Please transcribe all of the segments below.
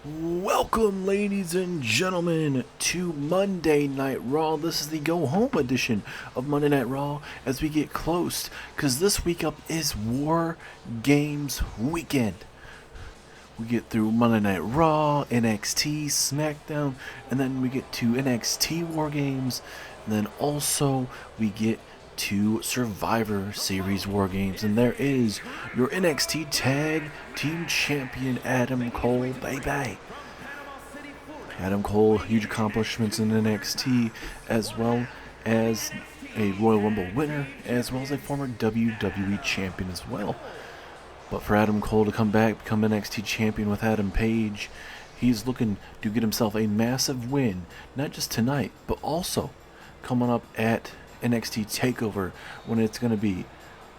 Welcome, ladies and gentlemen, to Monday Night Raw. This is the go-home edition of Monday Night Raw as we get close, because this week up is War Games weekend. We get through Monday Night Raw, NXT, Smackdown, and then we get to NXT War Games, and then also we get to Survivor Series War Games, and there is your NXT Tag Team Champion Adam Cole, baby. Adam Cole, huge accomplishments in NXT, as well as a Royal Rumble winner, as well as a former WWE Champion as well. But for Adam Cole to come back, become NXT Champion with Adam Page, he's looking to get himself a massive win, not just tonight, but also coming up at NXT Takeover, when it's going to be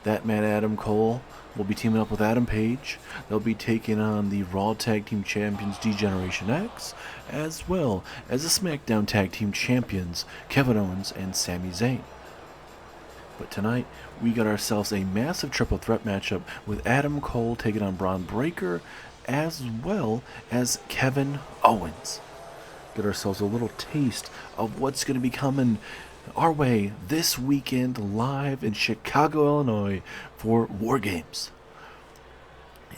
that man Adam Cole will be teaming up with Adam Page. They'll be taking on the Raw Tag Team Champions D-Generation X, as well as the SmackDown Tag Team Champions Kevin Owens and Sami Zayn. But tonight, we got ourselves a massive triple threat matchup with Adam Cole taking on Bron Breakker, as well as Kevin Owens. Get ourselves a little taste of what's going to be coming our way this weekend live in Chicago, Illinois for War Games.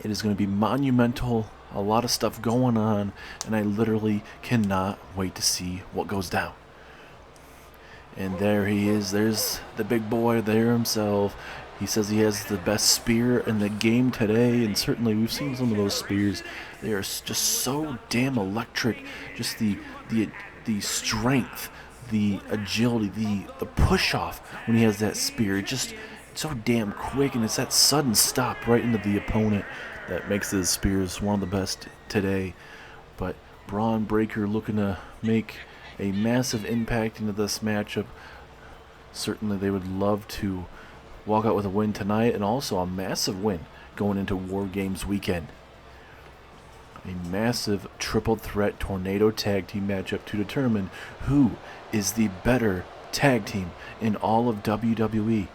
It is going to be monumental, a lot of stuff going on, and I literally cannot wait to see what goes down. And there he is, there's the big boy there himself. He says he has the best spear in the game today, and certainly we've seen some of those spears. They are just so damn electric, just the strength, the agility, the push-off when he has that spear. It's just so damn quick, and it's that sudden stop right into the opponent that makes his spears one of the best today. But Bron Breakker looking to make a massive impact into this matchup. Certainly they would love to walk out with a win tonight, and also a massive win going into War Games weekend. A massive triple threat tornado tag team matchup to determine who is the better tag team in all of WWE.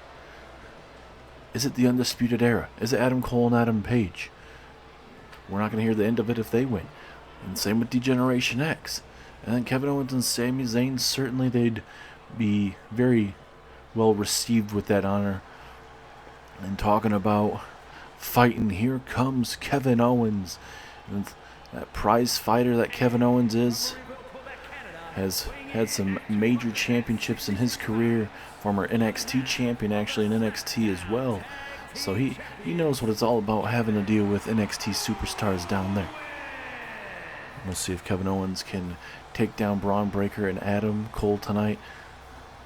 Is it the Undisputed Era? Is it Adam Cole and Adam Page? We're not going to hear the end of it if they win. And same with D-Generation X. And then Kevin Owens and Sami Zayn, certainly they'd be very well received with that honor. And talking about fighting, here comes Kevin Owens. And that prize fighter that Kevin Owens is, has had some major championships in his career. Former NXT champion, actually, in NXT as well. So he knows what it's all about, having to deal with NXT superstars down there. We'll see if Kevin Owens can take down Bron Breakker and Adam Cole tonight.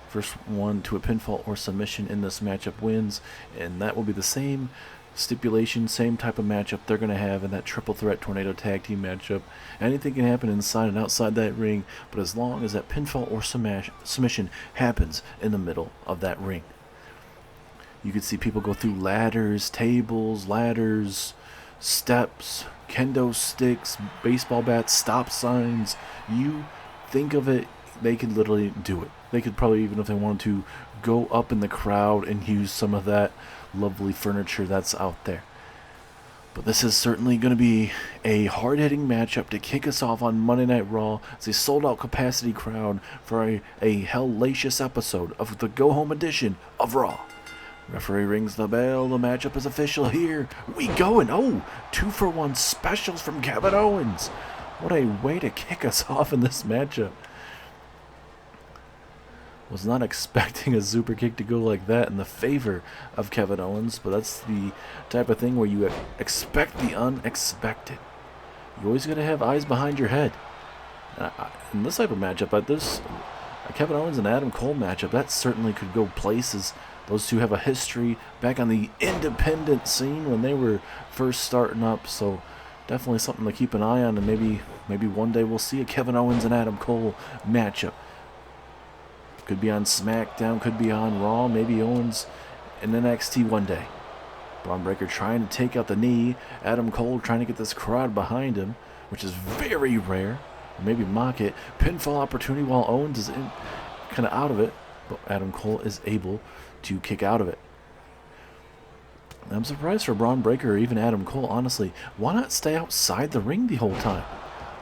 First one to a pinfall or submission in this matchup wins, and that will be the same stipulation, same type of matchup they're going to have in that triple threat tornado tag team matchup. Anything can happen inside and outside that ring, but as long as that pinfall or submission happens in the middle of that ring. You could see people go through ladders, tables, steps, kendo sticks, baseball bats, stop signs. You think of it, they could literally do it. They could probably, even if they wanted to, go up in the crowd and use some of that lovely furniture that's out there. But this is certainly going to be a hard-hitting matchup to kick us off on Monday Night Raw. It's a sold-out capacity crowd for a hellacious episode of the go-home edition of Raw. Referee rings the bell. The matchup is official. Here we go. And 2-for-1 specials from Kevin Owens. What a way to kick us off in this matchup. Was not expecting a super kick to go like that in the favor of Kevin Owens, but that's the type of thing where you expect the unexpected. You always got to have eyes behind your head. In this type of matchup, like this, Kevin Owens and Adam Cole matchup, that certainly could go places. Those two have a history back on the independent scene when they were first starting up, so definitely something to keep an eye on, and maybe one day we'll see a Kevin Owens and Adam Cole matchup. Could be on SmackDown, could be on Raw, maybe Owens in NXT one day. Bron Breakker trying to take out the knee. Adam Cole trying to get this crowd behind him, which is very rare. Or maybe mock it. Pinfall opportunity while Owens is kind of out of it. But Adam Cole is able to kick out of it. I'm surprised for Bron Breakker or even Adam Cole, honestly. Why not stay outside the ring the whole time?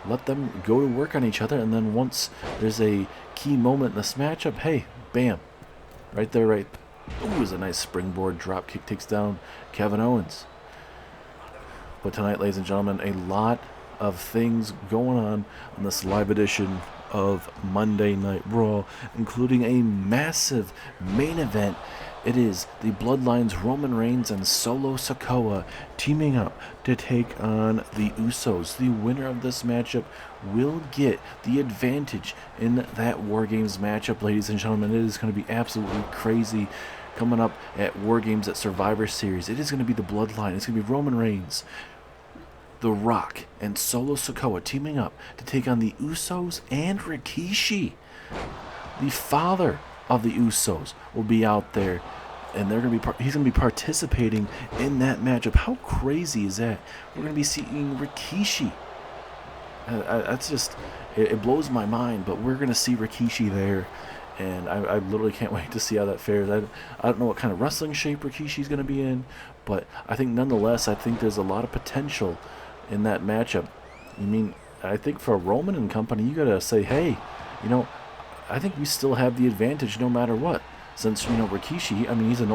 let them go to work on each other, and then once there's a key moment in this matchup, hey, bam, right there, right. Ooh, is a nice springboard drop kick, takes down Kevin Owens. But tonight, ladies and gentlemen, a lot of things going on this live edition of Monday Night Raw, including a massive main event. It is the Bloodlines Roman Reigns and Solo Sikoa teaming up to take on the Usos. The winner of this matchup will get the advantage in that WarGames matchup, ladies and gentlemen. It is going to be absolutely crazy coming up at WarGames at Survivor Series. It is going to be the Bloodline. It's going to be Roman Reigns, The Rock, and Solo Sikoa teaming up to take on the Usos and Rikishi. The father of the Usos will be out there, and he's going to be participating in that matchup. How crazy is that? We're going to be seeing Rikishi. That's just, it blows my mind, but we're going to see Rikishi there, and I literally can't wait to see how that fares. I don't know what kind of wrestling shape Rikishi's going to be in, but I think nonetheless, I think there's a lot of potential in that matchup. I think for Roman and company, you got to say, hey, I think we still have the advantage no matter what. Since, Rikishi, he's an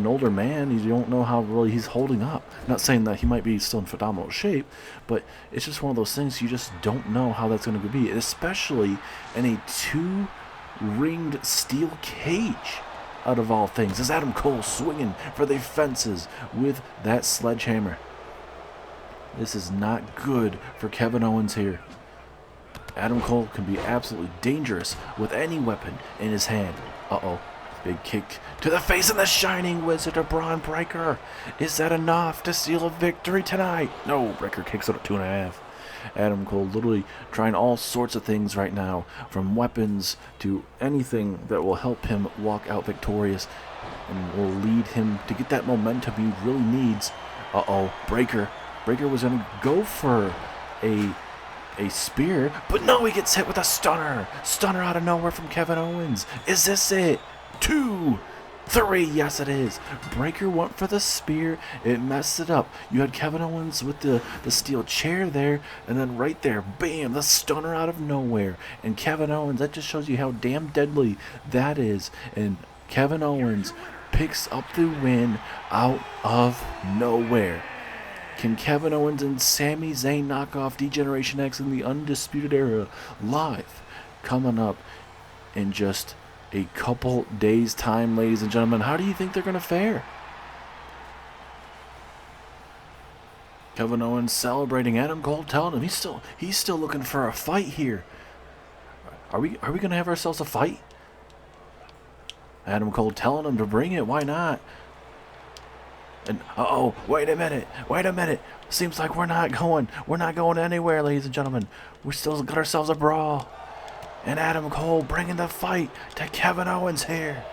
older man. You don't know how really he's holding up. Not saying that he might be still in phenomenal shape, but it's just one of those things you just don't know how that's going to be, especially in a 2-ringed steel cage, out of all things, as Adam Cole swinging for the fences with that sledgehammer. This is not good for Kevin Owens here. Adam Cole can be absolutely dangerous with any weapon in his hand. Uh-oh. Big kick to the face of the Shining Wizard of Bron Breakker. Is that enough to seal a victory tonight? No, Breakker kicks out at 2.5. Adam Cole literally trying all sorts of things right now, from weapons to anything that will help him walk out victorious and will lead him to get that momentum he really needs. Uh-oh, Breakker was going to go for a spear, but no, he gets hit with a stunner out of nowhere from Kevin Owens. Is this it? 2, 3, yes it is. Breakker went for the spear, it messed it up. You had Kevin Owens with the steel chair there, and then right there, bam, the stunner out of nowhere. And Kevin Owens, that just shows you how damn deadly that is. And Kevin Owens picks up the win out of nowhere. Can Kevin Owens and Sami Zayn knock off D-Generation X in the Undisputed Era live? Coming up in just a couple days' time, ladies and gentlemen. How do you think they're going to fare? Kevin Owens celebrating. Adam Cole telling him he's still looking for a fight here. Are we going to have ourselves a fight? Adam Cole telling him to bring it. Why not? And wait a minute. Seems like we're not going anywhere, ladies and gentlemen. We still got ourselves a brawl. And Adam Cole bringing the fight to Kevin Owens here.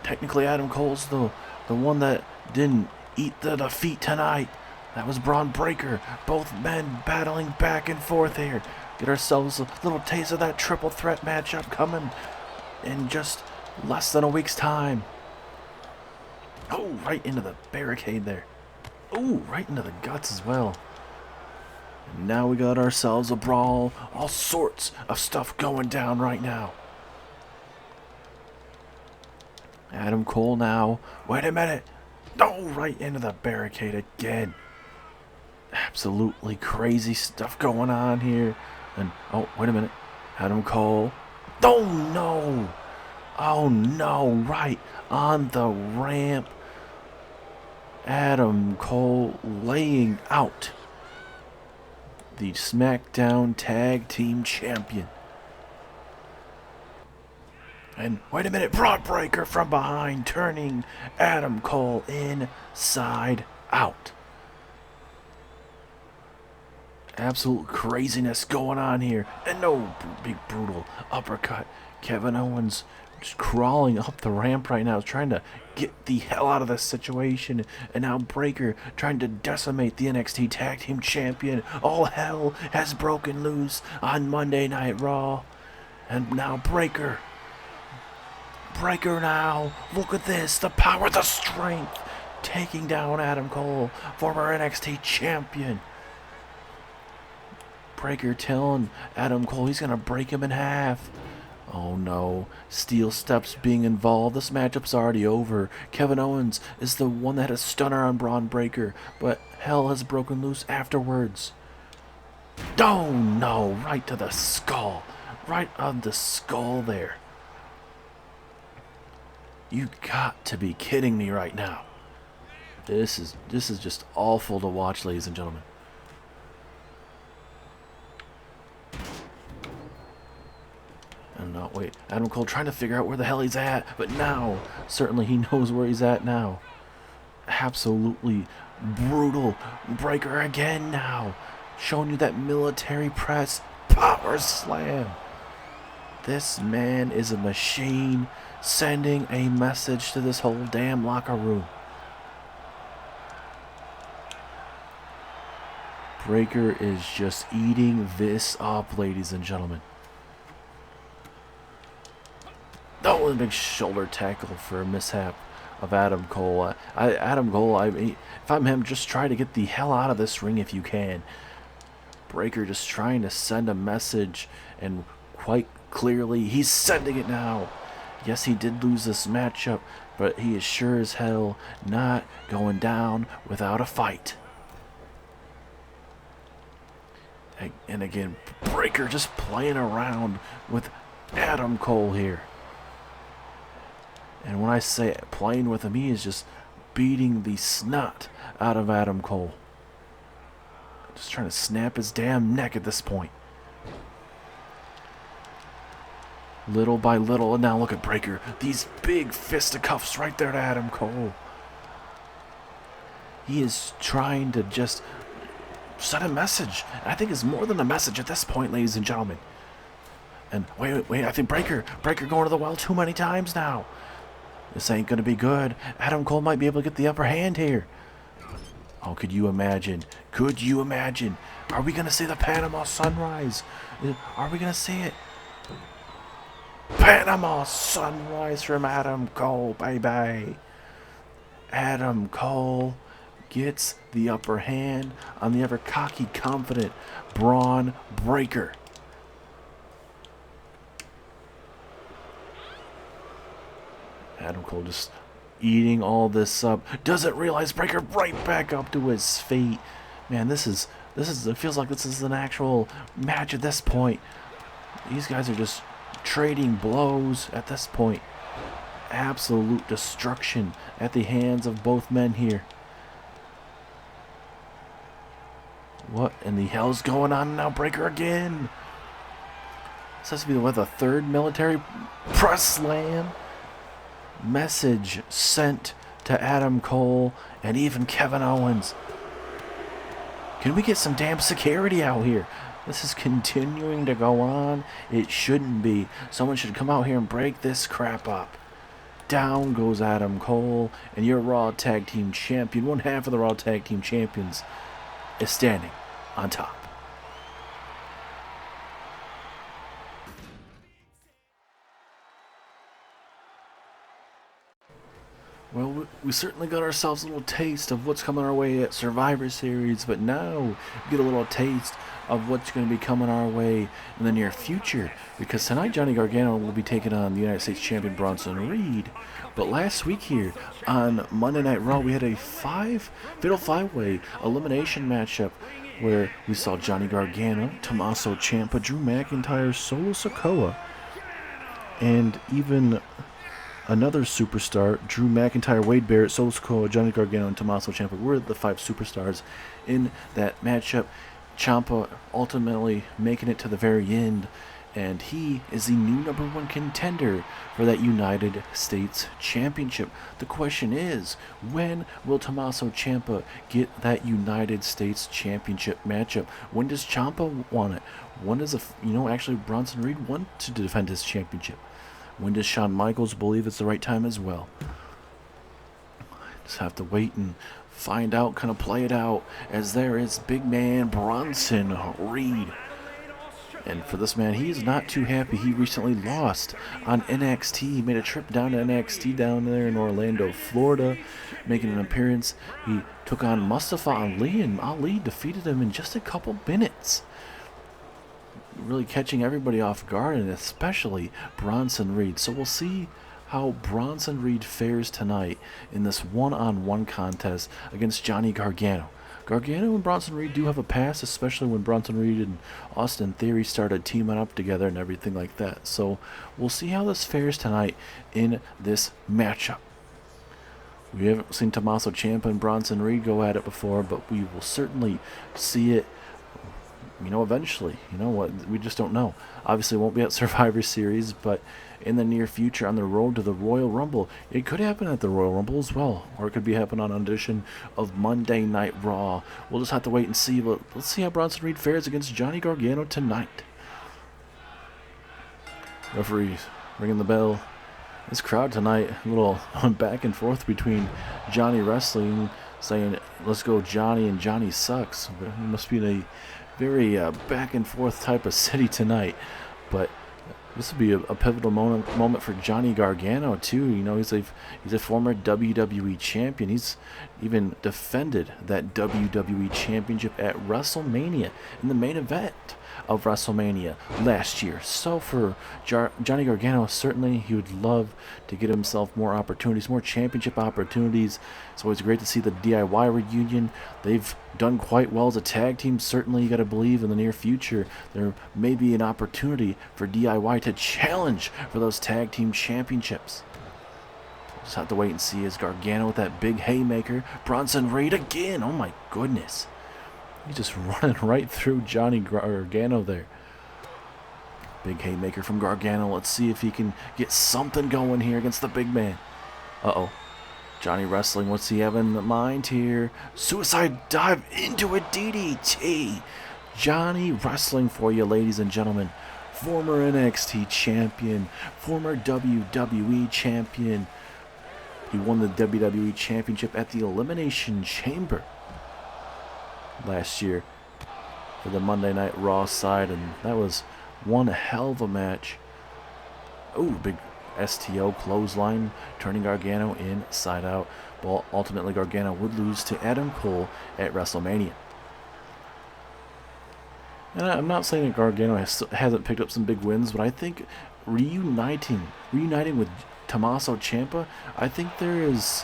Technically, Adam Cole's the one that didn't eat the defeat tonight. That was Bron Breakker. Both men battling back and forth here. Get ourselves a little taste of that triple threat matchup coming in just less than a week's time. Oh, right into the barricade there. Oh, right into the guts as well. And now we got ourselves a brawl. All sorts of stuff going down right now. Adam Cole now. Wait a minute. Oh, right into the barricade again. Absolutely crazy stuff going on here. And, oh, wait a minute. Adam Cole. Oh, no. Oh, no. Right on the ramp. Adam Cole laying out the Smackdown Tag Team Champion. And wait a minute, Bron Breakker from behind, turning Adam Cole inside out. Absolute craziness going on here. And no big brutal uppercut. Kevin Owens just crawling up the ramp right now, trying to get the hell out of this situation. And now Breakker trying to decimate the NXT Tag Team Champion. All hell has broken loose on Monday Night Raw. And now Breakker now, look at this, the power, the strength, taking down Adam Cole, former NXT champion. Breakker telling Adam Cole he's going to break him in half. Oh no, steel steps being involved. This matchup's already over. Kevin Owens is the one that had a stunner on Bron Breakker, but hell has broken loose afterwards. Oh no, right to the skull. Right on the skull there. You got to be kidding me right now. This is just awful to watch, ladies and gentlemen. And no, wait, Adam Cole trying to figure out where the hell he's at, but now, certainly he knows where he's at now. Absolutely brutal Breakker again now. Showing you that military press power slam. This man is a machine, sending a message to this whole damn locker room. Breakker is just eating this up, ladies and gentlemen. That was a big shoulder tackle for a mishap of Adam Cole. Adam Cole, if I'm him, just try to get the hell out of this ring if you can. Breakker just trying to send a message, and quite clearly he's sending it now. Yes, he did lose this matchup, but he is sure as hell not going down without a fight. And again, Breakker just playing around with Adam Cole here. And when I say playing with him, he is just beating the snot out of Adam Cole. Just trying to snap his damn neck at this point. Little by little, and now look at Breakker. These big fisticuffs right there to Adam Cole. He is trying to just send a message. I think it's more than a message at this point, ladies and gentlemen. And wait, I think Breakker going to the well too many times now. This ain't going to be good. Adam Cole might be able to get the upper hand here. Oh, could you imagine? Could you imagine? Are we going to see the Panama Sunrise? Are we going to see it? Panama Sunrise from Adam Cole, baby. Adam Cole gets the upper hand on the ever cocky, confident Bron Breakker. Adam Cole just eating all this up. Doesn't realize Breakker right back up to his feet. Man, this is it feels like this is an actual match at this point. These guys are just trading blows at this point. Absolute destruction at the hands of both men here. What in the hell's going on now? Breakker again. This has to be the third military press slam. Message sent to Adam Cole and even Kevin Owens. Can we get some damn security out here? This is continuing to go on. It shouldn't be. Someone should come out here and break this crap up. Down goes Adam Cole, and your Raw Tag Team Champion, one half of the Raw Tag Team Champions, is standing on top. Well, we certainly got ourselves a little taste of what's coming our way at Survivor Series, but now we get a little taste of what's going to be coming our way in the near future, because tonight Johnny Gargano will be taking on the United States Champion Bronson Reed. But last week here on Monday Night Raw, we had a fatal five-way elimination matchup where we saw Johnny Gargano, Tommaso Ciampa, Drew McIntyre, Solo Sikoa, and even another superstar, Drew McIntyre, Wade Barrett, Solo Sikoa, Johnny Gargano, and Tommaso Ciampa were the five superstars in that matchup. Ciampa ultimately making it to the very end, and he is the new #1 contender for that United States Championship. The question is, when will Tommaso Ciampa get that United States Championship matchup? When does Ciampa want it? When does actually Bronson Reed want to defend his championship? When does Shawn Michaels believe it's the right time as well? Just have to wait and find out, kind of play it out, as there is big man Bronson Reed. And for this man, he is not too happy. He recently lost on NXT. He made a trip down to NXT down there in Orlando, Florida, making an appearance. He took on Mustafa Ali, and Ali defeated him in just a couple minutes. really catching everybody off guard, and especially Bronson Reed. So we'll see how Bronson Reed fares tonight in this one-on-one contest against Johnny Gargano. Gargano and Bronson Reed do have a past, especially when Bronson Reed and Austin Theory started teaming up together and everything like that. So we'll see how this fares tonight in this matchup. We haven't seen Tommaso Ciampa and Bronson Reed go at it before, but we will certainly see it, eventually. We just don't know. Obviously, it won't be at Survivor Series, but in the near future on the road to the Royal Rumble. It could happen at the Royal Rumble as well, or it could be happening on an edition of Monday Night Raw. We'll just have to wait and see, but let's see how Bronson Reed fares against Johnny Gargano tonight. Referee ringing the bell. This crowd tonight, a little back and forth between Johnny Wrestling saying, let's go Johnny, and Johnny sucks. It must be a very back and forth type of city tonight, but this would be a pivotal moment for Johnny Gargano too. He's a former WWE champion. He's even defended that WWE championship at WrestleMania in the main event of WrestleMania last year. So for Johnny Gargano, certainly he would love to get himself more opportunities, more championship opportunities. It's always great to see the DIY reunion. They've done quite well as a tag team. Certainly you got to believe in the near future there may be an opportunity for DIY to challenge for those tag team championships. Just have to wait and see as Gargano with that big haymaker. Bronson Reed again. Oh my goodness. He's just running right through Johnny Gargano there. Big haymaker from Gargano. Let's see if he can get something going here against the big man. Uh-oh. Johnny Wrestling, what's he have in mind here? Suicide dive into a DDT. Johnny Wrestling for you, ladies and gentlemen. Former NXT champion. Former WWE champion. He won the WWE championship at the Elimination Chamber last year for the Monday Night Raw side, and that was one hell of a match. Ooh, big STO clothesline, turning Gargano inside out. But ultimately, Gargano would lose to Adam Cole at WrestleMania. And I'm not saying that Gargano hasn't picked up some big wins, but I think reuniting with Tommaso Ciampa, I think there is,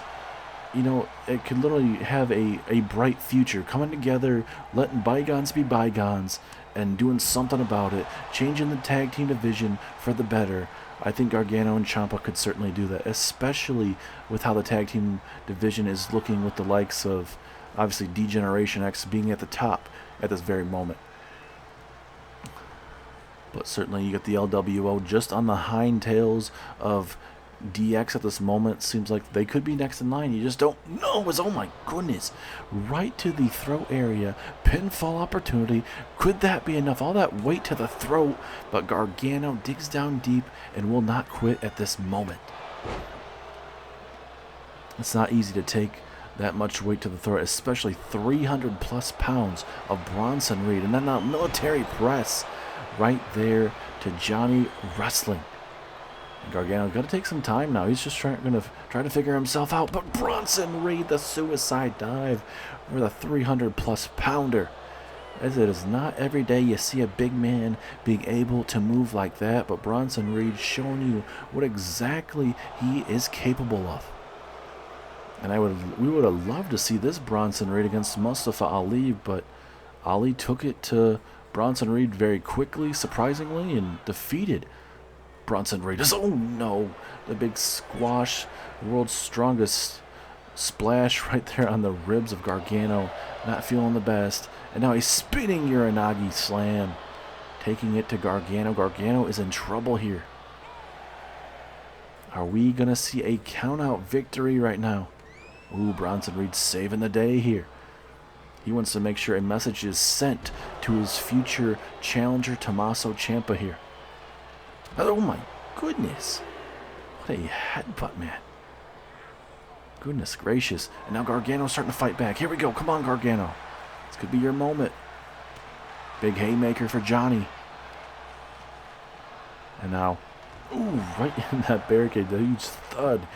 it could literally have a bright future, coming together, letting bygones be bygones, and doing something about it, changing the tag team division for the better. I think Gargano and Ciampa could certainly do that, especially with how the tag team division is looking with the likes of, obviously, D-Generation X being at the top at this very moment. But certainly you get the LWO just on the hind tails of DX at this moment. Seems like they could be next in line. You just don't know. Oh my goodness. Right to the throat area. Pinfall opportunity. Could that be enough? All that weight to the throat. But Gargano digs down deep and will not quit at this moment. It's not easy to take that much weight to the throat, especially 300 plus pounds of Bronson Reed. And then that military press right there to Johnny Wrestling. Gargano got to take some time now. He's just trying to figure himself out. But Bronson Reed, the suicide dive for the 300 plus pounder. As it is not every day you see a big man being able to move like that. But Bronson Reed showing you what exactly he is capable of. And we would have loved to see this Bronson Reed against Mustafa Ali, but Ali took it to Bronson Reed very quickly, surprisingly, and defeated Bronson Reed. Oh no, the big squash, the world's strongest splash right there on the ribs of Gargano. Not feeling the best. And now he's spinning Uranagi slam, taking it to Gargano. Gargano is in trouble here. Are we going to see a count-out victory right now? Ooh, Bronson Reed saving the day here. He wants to make sure a message is sent to his future challenger, Tommaso Ciampa here. Oh my goodness. What a headbutt, man. Goodness gracious. And now Gargano's starting to fight back. Here we go. Come on, Gargano. This could be your moment. Big haymaker for Johnny. And now, ooh, right in that barricade, the huge thud.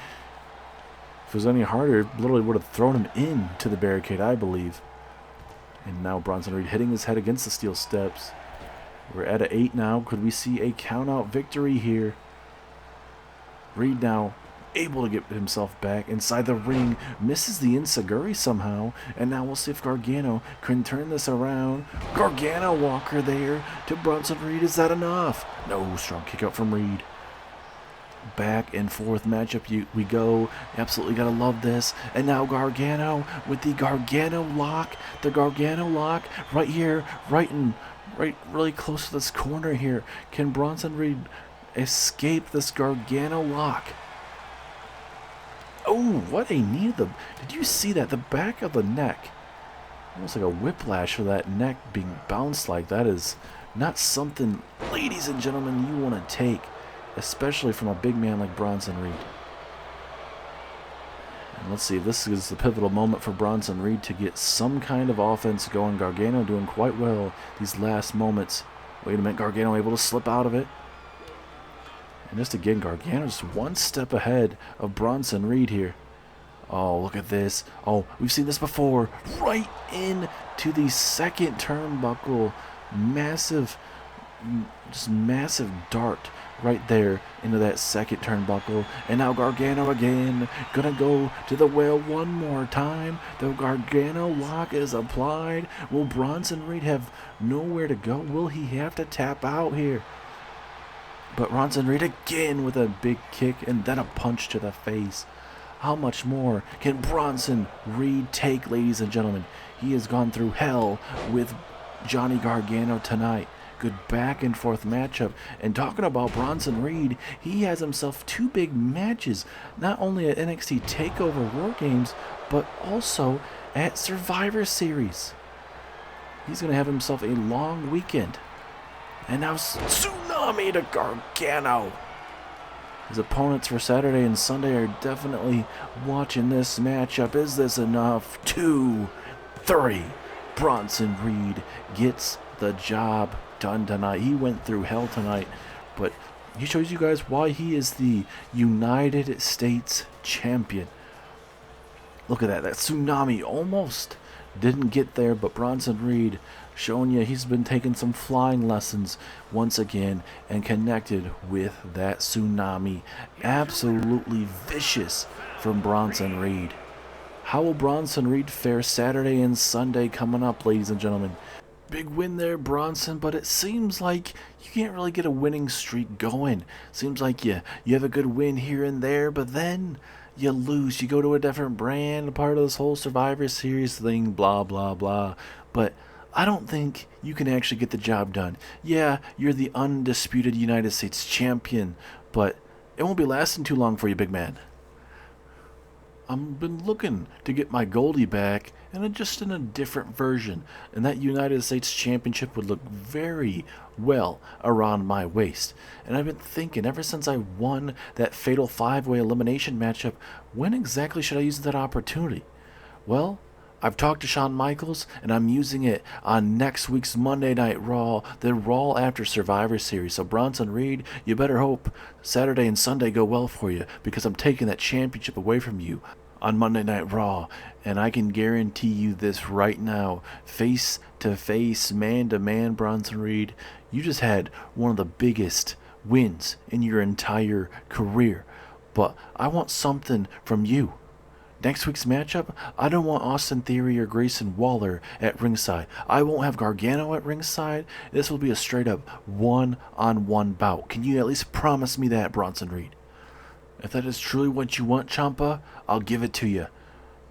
If it was any harder, literally would have thrown him into the barricade, I believe. And now Bronson Reed hitting his head against the steel steps. We're at an 8 now. Could we see a count-out victory here? Reed now able to get himself back inside the ring. Misses the enziguri somehow. And now we'll see if Gargano can turn this around. Gargano walker there to Bronson Reed. Is that enough? No, strong kick out from Reed. Back and forth matchup we go. Absolutely gotta love this. And now Gargano with the Gargano lock. The Gargano lock right here, right really close to this corner here. Can Bronson Reed escape this Gargano lock? Oh, what a knee to the... Did you see that? The back of the neck. Almost like a whiplash for that neck being bounced like that is not something, ladies and gentlemen, you want to take. Especially from a big man like Bronson Reed. And let's see if this is the pivotal moment for Bronson Reed to get some kind of offense going. Gargano doing quite well these last moments. Wait a minute, Gargano able to slip out of it. And just again, Gargano just one step ahead of Bronson Reed here. Oh, look at this. Oh, we've seen this before. Right into the second turnbuckle. Massive, just massive dart right there into that second turnbuckle. And now Gargano again. Gonna go to the well one more time. The Gargano lock is applied. Will Bronson Reed have nowhere to go? Will he have to tap out here? But Bronson Reed again with a big kick and then a punch to the face. How much more can Bronson Reed take, ladies and gentlemen? He has gone through hell with Johnny Gargano tonight. Good back and forth matchup. And talking about Bronson Reed, he has himself 2 big matches, not only at NXT Takeover WarGames, but also at Survivor Series. He's going to have himself a long weekend. And now Tsunami to Gargano. His opponents for Saturday and Sunday are definitely watching this matchup. Is this enough? 2, 3. Bronson Reed gets the job done tonight. He went through hell tonight, but he shows you guys why he is the United States champion. Look at that. That Tsunami almost didn't get there, but Bronson Reed showing you he's been taking some flying lessons once again and connected with that Tsunami. Absolutely vicious from Bronson Reed. How will Bronson Reed fare Saturday and Sunday coming up, ladies and gentlemen? Big win there, Bronson, but it seems like you can't really get a winning streak going. Seems like you have a good win here and there, but then you lose. You go to a different brand, a part of this whole Survivor Series thing, blah, blah, blah. But I don't think you can actually get the job done. Yeah, you're the undisputed United States champion, but it won't be lasting too long for you, big man. I've been looking to get my Goldie back, and just in a different version. And that United States Championship would look very well around my waist. And I've been thinking, ever since I won that Fatal 5-Way Elimination matchup, when exactly should I use that opportunity? Well, I've talked to Shawn Michaels, and I'm using it on next week's Monday Night Raw, the Raw after Survivor Series. So Bronson Reed, you better hope Saturday and Sunday go well for you, because I'm taking that championship away from you on Monday Night Raw. And I can guarantee you this right now, face to face, man to man, Bronson Reed, you just had one of the biggest wins in your entire career. But I want something from you. Next week's matchup, I don't want Austin Theory or Grayson Waller at ringside. I won't have Gargano at ringside. This will be a straight up one-on-one bout. Can you at least promise me that, Bronson Reed? If that is truly what you want, Ciampa, I'll give it to you.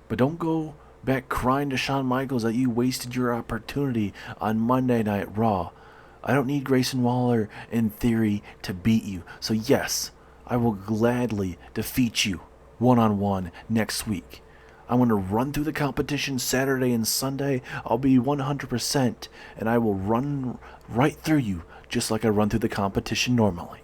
But don't go back crying to Shawn Michaels that you wasted your opportunity on Monday Night Raw. I don't need Grayson Waller in Theory to beat you. So yes, I will gladly defeat you one-on-one next week. I'm going to run through the competition Saturday and Sunday. I'll be 100%, and I will run right through you just like I run through the competition normally.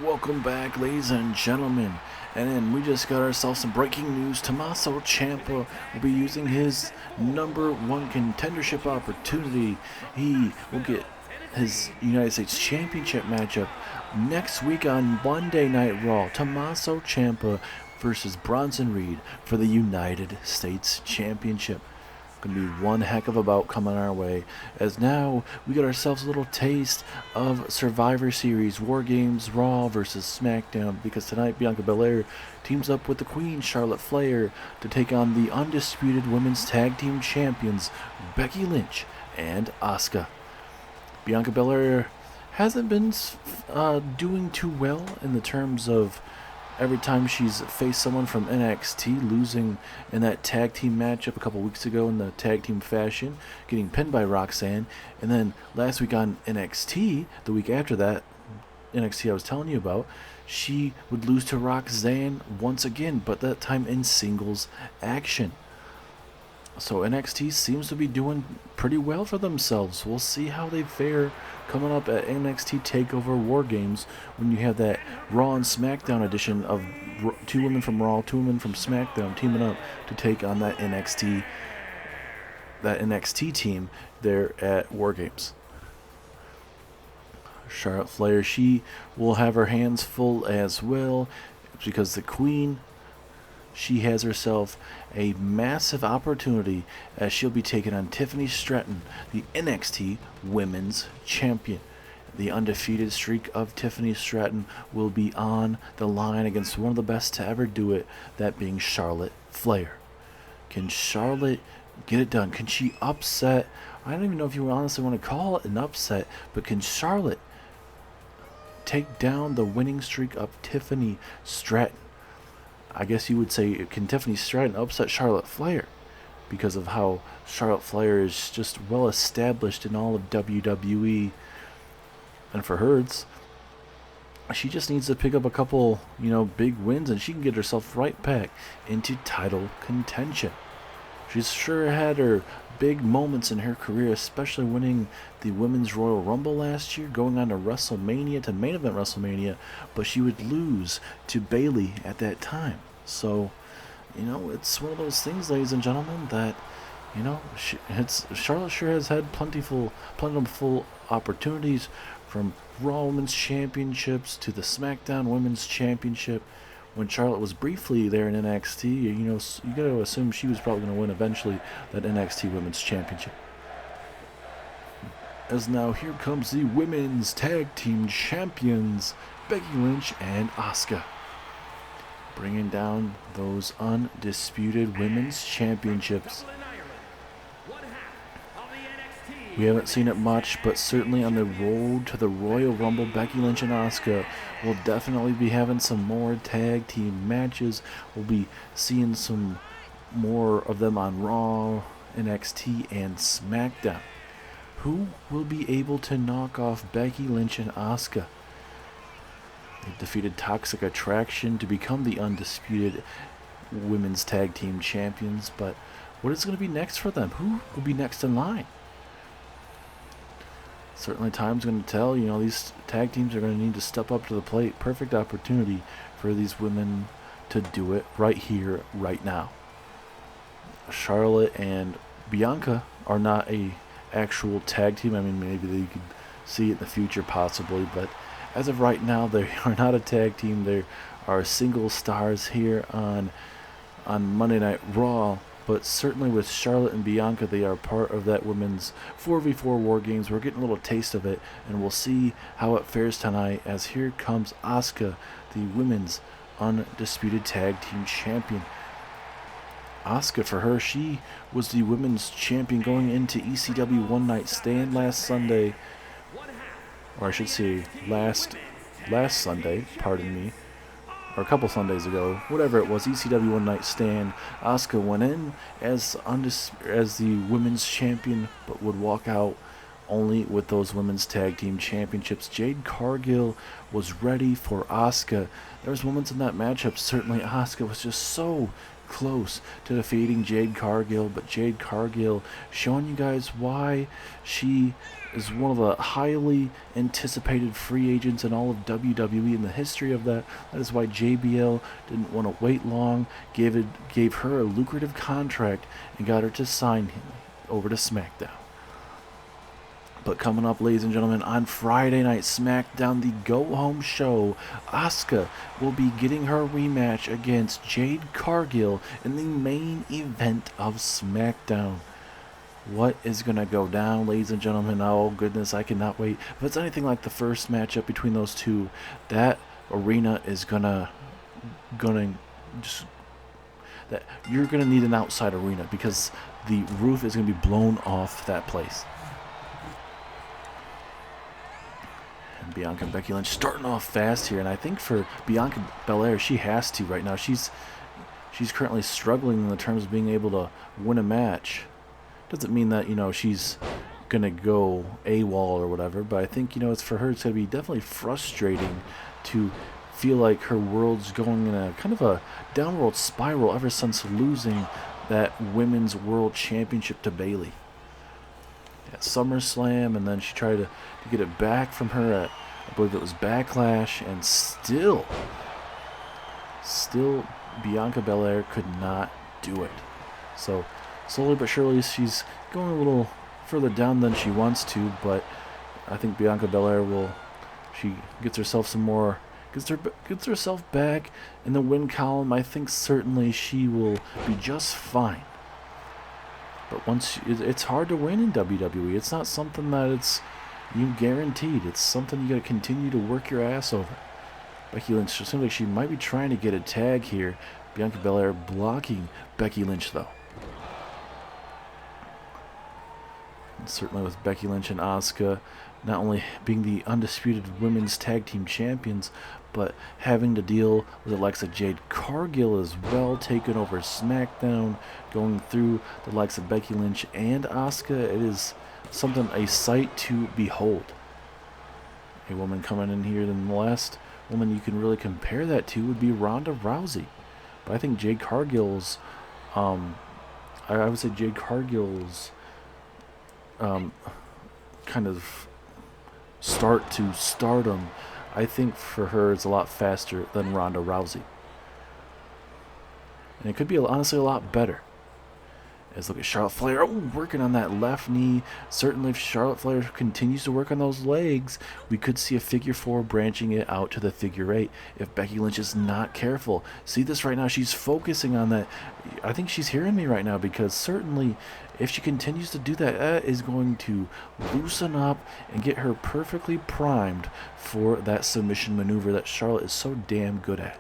Welcome back, ladies and gentlemen. And then we just got ourselves some breaking news. Tommaso Ciampa will be using his #1 contendership opportunity. He will get his United States Championship matchup next week on Monday Night Raw. Tommaso Ciampa versus Bronson Reed for the United States Championship. Going to be one heck of a bout coming our way, as now we got ourselves a little taste of Survivor Series WarGames Raw versus Smackdown, because tonight Bianca Belair teams up with the Queen Charlotte Flair to take on the Undisputed Women's Tag Team Champions Becky Lynch and Asuka. Bianca Belair hasn't been doing too well in the terms of every time she's faced someone from NXT, losing in that tag team matchup a couple weeks ago in the tag team fashion, getting pinned by Roxanne, and then last week on NXT, the week after that, NXT I was telling you about, she would lose to Roxanne once again, but that time in singles action. So NXT seems to be doing pretty well for themselves. We'll see how they fare coming up at NXT Takeover WarGames, when you have that Raw and SmackDown edition of two women from Raw, two women from SmackDown teaming up to take on that NXT team there at WarGames. Charlotte Flair, she will have her hands full as well, because the Queen, she has herself a massive opportunity, as she'll be taking on Tiffany Stratton, the NXT Women's Champion. The undefeated streak of Tiffany Stratton will be on the line against one of the best to ever do it, that being Charlotte Flair. Can Charlotte get it done? Can she upset? I don't even know if you honestly want to call it an upset, but can Charlotte take down the winning streak of Tiffany Stratton? I guess you would say, can Tiffany Stratton upset Charlotte Flair? Because of how Charlotte Flair is just well established in all of WWE. And for her, she just needs to pick up a couple, big wins, and she can get herself right back into title contention. She's sure had her big moments in her career, especially winning the Women's Royal Rumble last year, going on to WrestleMania, to main event WrestleMania, but she would lose to Bayley at that time. So, it's one of those things, ladies and gentlemen, that, Charlotte sure has had plentiful opportunities, from Raw Women's Championships to the SmackDown Women's Championship. When Charlotte was briefly there in NXT, you got to assume she was probably going to win eventually that NXT Women's Championship. As now here comes the Women's Tag Team Champions, Becky Lynch and Asuka, bringing down those undisputed Women's Championships. We haven't seen it much, but certainly on the road to the Royal Rumble, Becky Lynch and Asuka will definitely be having some more tag team matches. We'll be seeing some more of them on Raw, NXT, and SmackDown. Who will be able to knock off Becky Lynch and Asuka? They defeated Toxic Attraction to become the undisputed Women's Tag Team Champions, but what is going to be next for them? Who will be next in line? Certainly time's going to tell. These tag teams are going to need to step up to the plate. Perfect opportunity for these women to do it right here, right now. Charlotte and Bianca are not a actual tag team. I mean, maybe they could see it in the future possibly, but as of right now, they are not a tag team. They are single stars here on Monday Night Raw. But certainly with Charlotte and Bianca, they are part of that women's 4v4 WarGames. We're getting a little taste of it, and we'll see how it fares tonight, as here comes Asuka, the women's undisputed tag team champion. Asuka, for her, she was the women's champion going into ECW One Night Stand last Sunday. Or I should say last Sunday, pardon me. Or a couple Sundays ago, whatever it was, ECW One Night Stand. Asuka went in as the women's champion, but would walk out only with those women's tag team championships. Jade Cargill was ready for Asuka. There was moments in that matchup, certainly Asuka was just so close to defeating Jade Cargill, but Jade Cargill showing you guys why she is one of the highly anticipated free agents in all of WWE in the history of that. That is why JBL didn't want to wait long, gave her a lucrative contract, and got her to sign him over to SmackDown. But coming up, ladies and gentlemen, on Friday Night SmackDown, the go-home show, Asuka will be getting her rematch against Jade Cargill in the main event of SmackDown. What is going to go down, ladies and gentlemen? Oh, goodness, I cannot wait. If it's anything like the first matchup between those two, that arena is gonna just... that you're going to need an outside arena because the roof is going to be blown off that place. And Bianca and Becky Lynch starting off fast here, and I think for Bianca Belair, she has to right now. She's currently struggling in the terms of being able to win a match. Doesn't mean that, you know, she's gonna go AWOL or whatever, but I think, you know, it's for her, it's gonna be definitely frustrating to feel like her world's going in a kind of a downward spiral ever since losing that Women's World Championship to Bayley at SummerSlam, and then she tried to get it back from her at, I believe it was Backlash, and still Bianca Belair could not do it. So slowly but surely she's going a little further down than she wants to, but I think Bianca Belair she gets herself some more, gets herself back in the win column. I think certainly she will be just fine. But it's hard to win in WWE. It's not something that it's you guaranteed. It's something you got to continue to work your ass over. Becky Lynch, it seems like she might be trying to get a tag here. Bianca Belair blocking Becky Lynch though. And certainly with Becky Lynch and Asuka not only being the undisputed women's tag team champions, but having to deal with the likes of Jade Cargill as well, taking over SmackDown, going through the likes of Becky Lynch and Asuka. It is something, a sight to behold. A woman coming in here, then the last woman you can really compare that to would be Ronda Rousey. But I think Jade Cargill's, I would say Jade Cargill's kind of start to stardom, I think for her it's a lot faster than Ronda Rousey. And it could be honestly a lot better. As look at Charlotte Flair, working on that left knee. Certainly if Charlotte Flair continues to work on those legs, we could see a figure 4 branching it out to the figure 8 if Becky Lynch is not careful. See this right now, she's focusing on that. I think she's hearing me right now, because certainly if she continues to do that, that is going to loosen up and get her perfectly primed for that submission maneuver that Charlotte is so damn good at.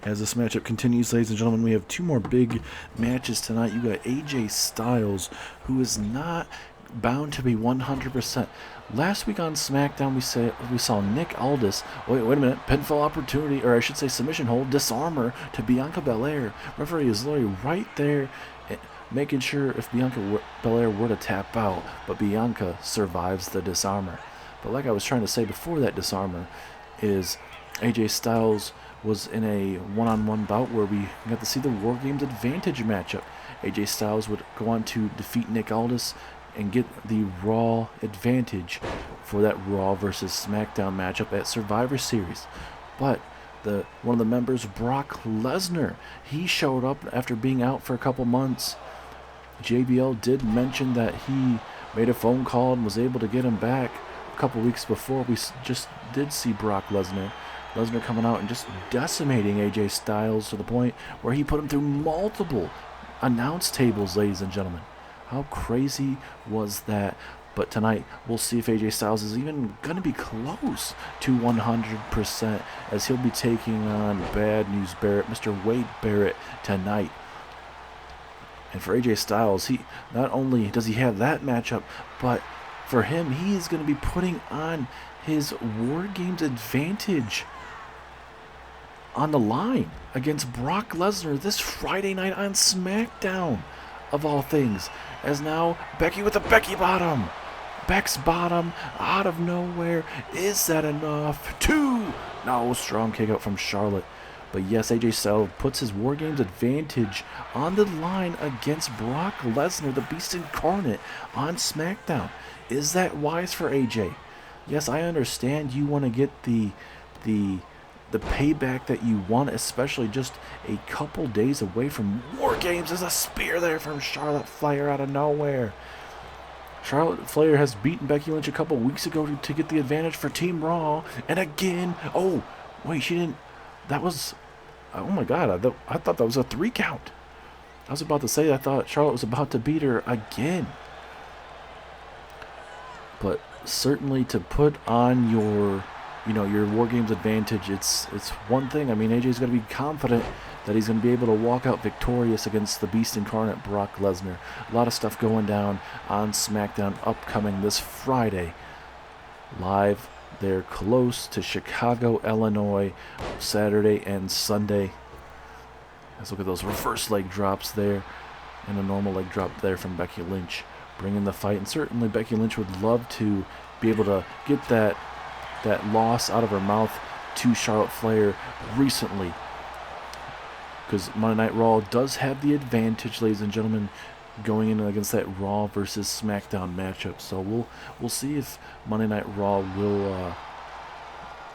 As this matchup continues, ladies and gentlemen, we have two more big matches tonight. You got AJ Styles, who is not bound to be 100%. Last week on SmackDown, we saw Nick Aldis. Wait a minute. Pinfall opportunity, or I should say submission hold, disarmer to Bianca Belair. Referee is literally right there, making sure if Bianca Belair were to tap out, but Bianca survives the disarmer. But like I was trying to say before that disarmer, is AJ Styles was in a one-on-one bout where we got to see the WarGames advantage matchup. AJ Styles would go on to defeat Nick Aldis and get the Raw advantage for that Raw versus SmackDown matchup at Survivor Series. But one of the members, Brock Lesnar, he showed up after being out for a couple months. JBL did mention that he made a phone call and was able to get him back a couple weeks before. We just did see Brock Lesnar coming out and just decimating AJ Styles to the point where he put him through multiple announce tables, ladies and gentlemen. How crazy was that? But tonight, we'll see if AJ Styles is even going to be close to 100%, as he'll be taking on Bad News Barrett, Mr. Wade Barrett, tonight. And for AJ Styles, he not only does he have that matchup, but for him, he is going to be putting on his WarGames advantage on the line against Brock Lesnar this Friday night on SmackDown, of all things. As now, Becky with the Becky bottom. Beck's bottom out of nowhere. Is that enough? 2! No, strong kick out from Charlotte. But yes, AJ Styles puts his WarGames advantage on the line against Brock Lesnar, the Beast Incarnate, on SmackDown. Is that wise for AJ? Yes, I understand you want to get the payback that you want, especially just a couple days away from WarGames. There's a spear there from Charlotte Flair out of nowhere. Charlotte Flair has beaten Becky Lynch a couple weeks ago to get the advantage for Team Raw. And again, oh, wait, she didn't, that was, oh my God, I thought that was a 3 count. I was about to say, I thought Charlotte was about to beat her again. But certainly to put on your, your War Games advantage, it's one thing. I mean, AJ's going to be confident that he's going to be able to walk out victorious against the Beast Incarnate, Brock Lesnar. A lot of stuff going down on Smackdown upcoming this Friday. Live there close to Chicago, Illinois, Saturday and Sunday. Let's look at those reverse leg drops there and a normal leg drop there from Becky Lynch, bringing the fight. And certainly Becky Lynch would love to be able to get that loss out of her mouth to Charlotte Flair recently, because Monday Night Raw does have the advantage, ladies and gentlemen, going in against that Raw versus SmackDown matchup. So we'll see if Monday Night Raw will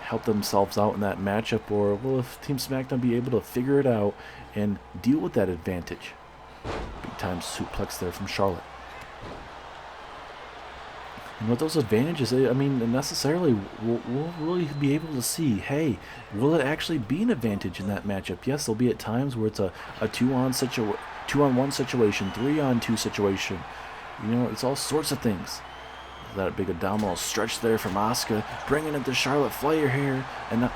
help themselves out in that matchup, or will if Team SmackDown be able to figure it out and deal with that advantage. Big time suplex there from Charlotte. And with those advantages, I mean, necessarily, we'll really be able to see, hey, will it actually be an advantage in that matchup? Yes, there'll be at times where it's a 2-on-1 situation, 3-on-2 situation. It's all sorts of things. That big abdominal stretch there from Asuka, bringing it to Charlotte Flair here. And,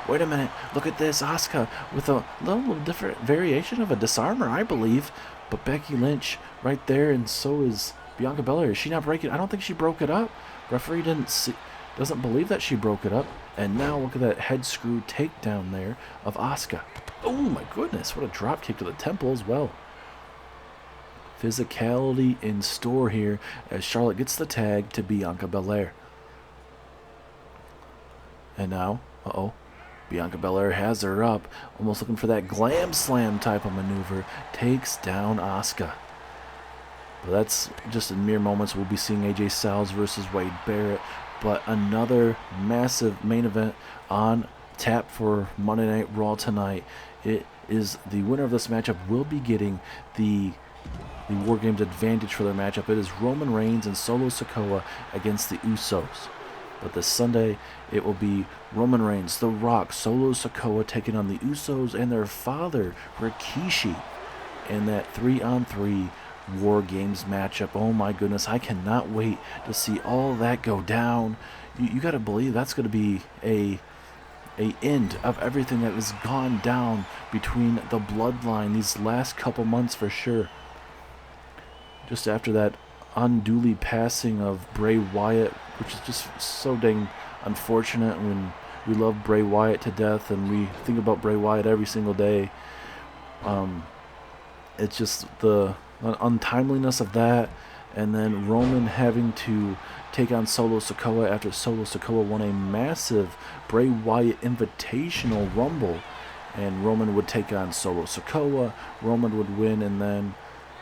wait a minute, look at this, Asuka with a little different variation of a disarmer, I believe. But Becky Lynch right there, and so is Bianca Belair. Is she not breaking? I don't think she broke it up. Referee doesn't believe that she broke it up. And now look at that head screw takedown there of Asuka. Oh my goodness, what a drop kick to the temple as well. Physicality in store here as Charlotte gets the tag to Bianca Belair. And now, Bianca Belair has her up, almost looking for that glam slam type of maneuver. Takes down Asuka. But that's just in mere moments. We'll be seeing AJ Styles versus Wade Barrett. But another massive main event on tap for Monday Night Raw tonight. It is the winner of this matchup will be getting the War Games advantage for their matchup. It is Roman Reigns and Solo Sikoa against the Usos. But this Sunday, it will be Roman Reigns, The Rock, Solo Sikoa taking on the Usos and their father, Rikishi, in that 3-on-3 War Games matchup. Oh my goodness, I cannot wait to see all that go down. You got to believe that's going to be a end of everything that has gone down between the bloodline these last couple months for sure. Just after that unduly passing of Bray Wyatt, which is just so dang unfortunate when we love Bray Wyatt to death and we think about Bray Wyatt every single day. It's just the untimeliness of that, and then Roman having to take on Solo Sikoa after Solo Sikoa won a massive Bray Wyatt Invitational Rumble, and Roman would take on Solo Sikoa, Roman would win, and then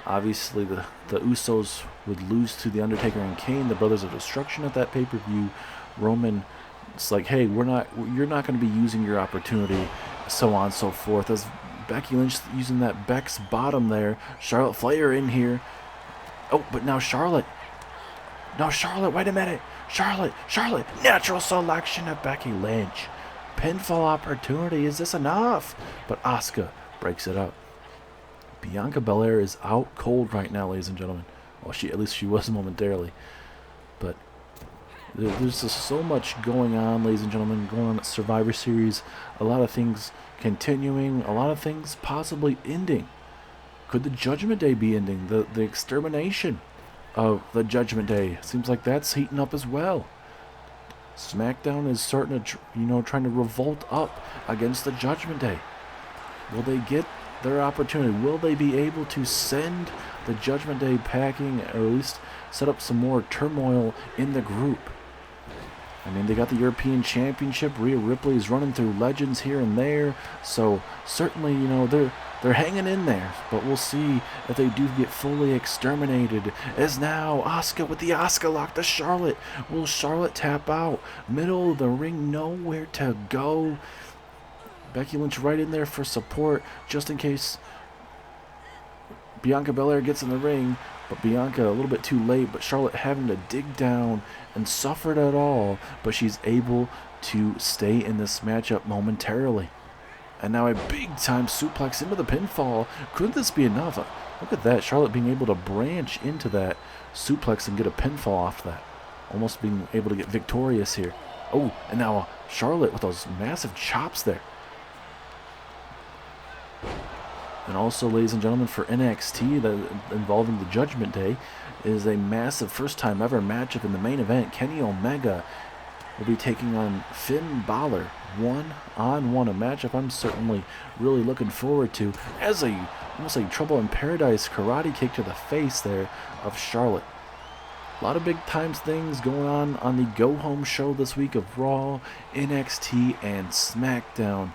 obviously the Usos would lose to The Undertaker and Kane, the Brothers of Destruction, at that pay-per-view. Roman, it's like, hey, you're not going to be using your opportunity, so on and so forth. As Becky Lynch using that Beck's bottom there, Charlotte Flair in here. Oh, but now Charlotte. No, Charlotte, wait a minute. Charlotte, natural selection of Becky Lynch. Pinfall opportunity, is this enough? But Asuka breaks it up. Bianca Belair is out cold right now, ladies and gentlemen. Well, at least she was momentarily. But there's just so much going on, ladies and gentlemen, going on at Survivor Series. A lot of things continuing, a lot of things possibly ending. Could the Judgment Day be ending? The extermination of the Judgment Day seems like that's heating up as well. SmackDown is starting to, trying to revolt up against the Judgment Day. Will they get their opportunity? Will they be able to send the Judgment Day packing, or at least set up some more turmoil in the group? I mean, they got the European Championship. Rhea Ripley is running through legends here and there, so certainly, they're hanging in there. But we'll see if they do get fully exterminated. As now Asuka with the Asuka lock to Charlotte. Will Charlotte tap out? Middle of the ring, nowhere to go. Becky Lynch right in there for support, just in case Bianca Belair gets in the ring. But Bianca a little bit too late, but Charlotte having to dig down and suffered at all, but she's able to stay in this matchup momentarily. And now a big-time suplex into the pinfall. Could this be enough? Look at that. Charlotte being able to branch into that suplex and get a pinfall off that. Almost being able to get victorious here. Oh, and now Charlotte with those massive chops there. And also, ladies and gentlemen, for NXT, involving the Judgment Day, is a massive first-time ever matchup in the main event. Kenny Omega will be taking on Finn Balor one-on-one, a matchup I'm certainly really looking forward to, as almost a Trouble in Paradise karate kick to the face there of Charlotte. A lot of big times things going on the Go Home show this week of Raw, NXT, and Smackdown.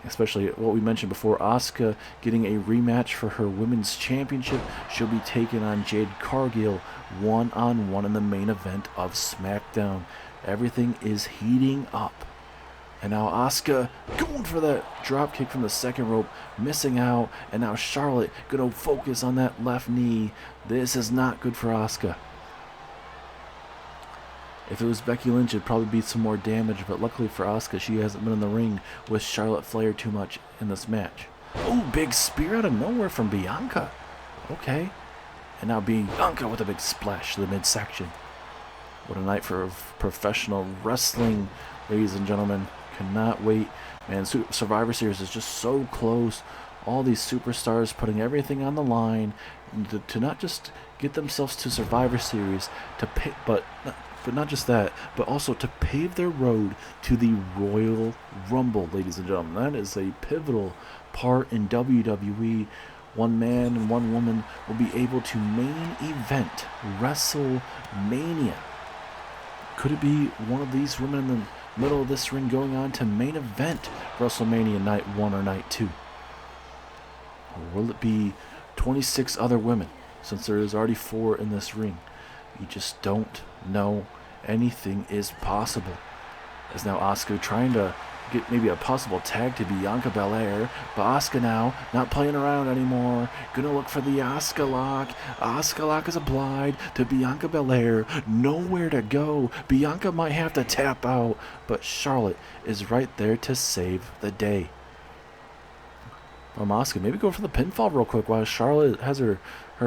Especially what we mentioned before, Asuka getting a rematch for her Women's Championship. She'll be taking on Jade Cargill one-on-one in the main event of SmackDown. Everything is heating up. And now Asuka going for that drop kick from the second rope, missing out. And now Charlotte going to focus on that left knee. This is not good for Asuka. If it was Becky Lynch, it'd probably be some more damage, but luckily for Asuka, she hasn't been in the ring with Charlotte Flair too much in this match. Oh, big spear out of nowhere from Bianca. Okay. And now Bianca with a big splash to the midsection. What a night for professional wrestling, ladies and gentlemen. Cannot wait. Man, Survivor Series is just so close. All these superstars putting everything on the line to not just get themselves to Survivor Series, but not just that, but also to pave their road to the Royal Rumble, ladies and gentlemen. That is a pivotal part in WWE. One man and one woman will be able to main event WrestleMania. Could it be one of these women in the middle of this ring going on to main event WrestleMania Night 1 or Night 2? Or will it be 26 other women, since there is already 4 in this ring? You just don't know. Anything is possible. As now Asuka trying to get maybe a possible tag to Bianca Belair, but Asuka now not playing around anymore. Gonna look for the Asuka lock. Asuka lock is applied to Bianca Belair. Nowhere to go. Bianca might have to tap out, but Charlotte is right there to save the day. From Asuka, maybe go for the pinfall real quick while Charlotte has her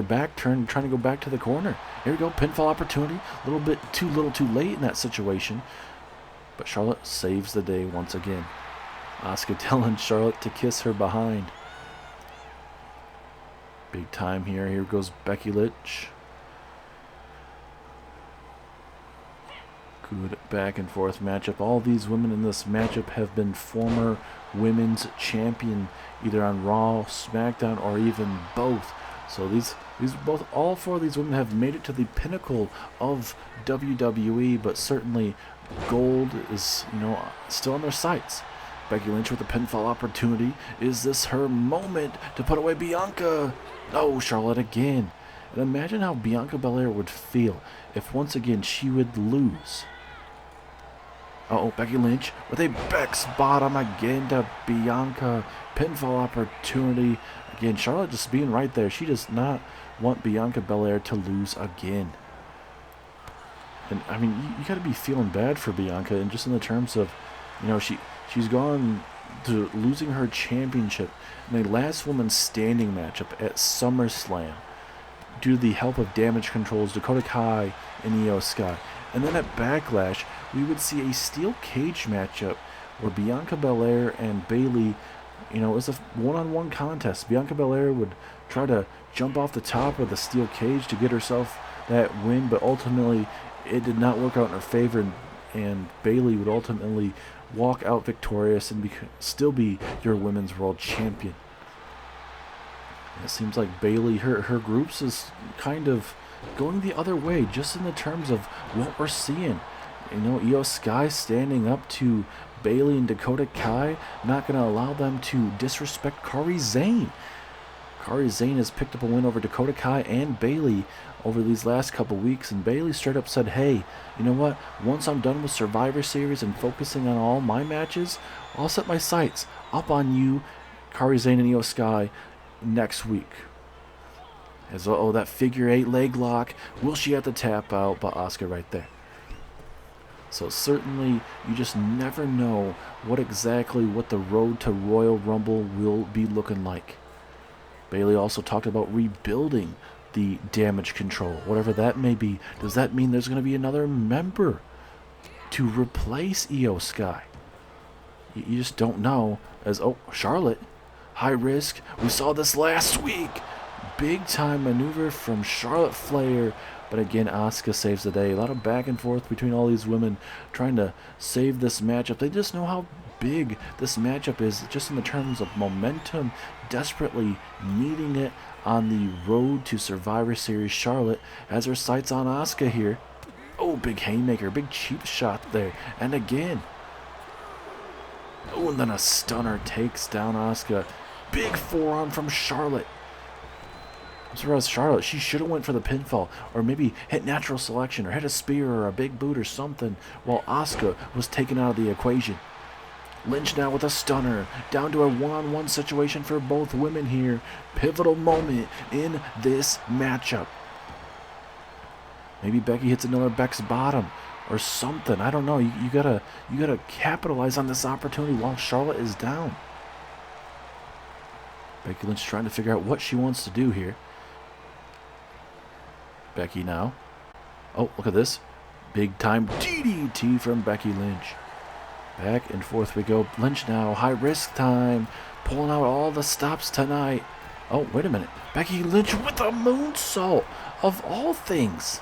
back turned, trying to go back to the corner. Here we go, pinfall opportunity. A little bit too late in that situation. But Charlotte saves the day once again. Asuka telling Charlotte to kiss her behind. Big time here. Here goes Becky Lynch. Good back and forth matchup. All these women in this matchup have been former women's champion, either on Raw, SmackDown, or even both. So all 4 of these women have made it to the pinnacle of WWE, but certainly gold is, still on their sights. Becky Lynch with a pinfall opportunity. Is this her moment to put away Bianca? No, Charlotte again. And imagine how Bianca Belair would feel if once again she would lose. Uh-oh, Becky Lynch with a back bottom again to Bianca. Pinfall opportunity. Again, Charlotte just being right there. She does not want Bianca Belair to lose again. And, I mean, you got to be feeling bad for Bianca, and just in the terms of, she's gone to losing her championship in a last woman standing matchup at SummerSlam due to the help of Damage Control's Dakota Kai and Io Sky. And then at Backlash, we would see a steel cage matchup where Bianca Belair and Bayley, it was a one-on-one contest. Bianca Belair would try to jump off the top of the steel cage to get herself that win, but ultimately it did not work out in her favor, and Bayley would ultimately walk out victorious and still be your women's world champion. And it seems like Bayley, her groups is kind of going the other way, just in the terms of what we're seeing. Io Sky standing up to Bayley and Dakota Kai, not going to allow them to disrespect Kairi Sane. Kairi Sane has picked up a win over Dakota Kai and Bayley over these last couple weeks, and Bayley straight up said, hey, you know what, once I'm done with Survivor Series and focusing on all my matches, I'll set my sights up on you, Kairi Sane and Io Sky, next week. As oh, that figure 8 leg lock. Will she have to tap out? But Asuka right there. So certainly, you just never know what the road to Royal Rumble will be looking like. Bayley also talked about rebuilding the damage control, whatever that may be. Does that mean there's going to be another member to replace Io Sky? You just don't know. As oh, Charlotte, high risk. We saw this last week. Big time maneuver from Charlotte Flair. But again, Asuka saves the day. A lot of back and forth between all these women trying to save this matchup. They just know how big this matchup is, just in the terms of momentum, desperately needing it on the road to Survivor Series. Charlotte has her sights on Asuka here. Oh, big haymaker, big cheap shot there. And again. Oh, and then a stunner takes down Asuka. Big forearm from Charlotte. I'm surprised Charlotte, she should have went for the pinfall, or maybe hit natural selection, or hit a spear, or a big boot, or something, while Asuka was taken out of the equation. Lynch now with a stunner, down to a one-on-one situation for both women here. Pivotal moment in this matchup. Maybe Becky hits another Beck's bottom, or something. I don't know. You gotta capitalize on this opportunity while Charlotte is down. Becky Lynch trying to figure out what she wants to do here. Becky now. Oh, look at this. Big time DDT from Becky Lynch. Back and forth we go. Lynch now. High risk time. Pulling out all the stops tonight. Oh, wait a minute. Becky Lynch with a moonsault. Of all things.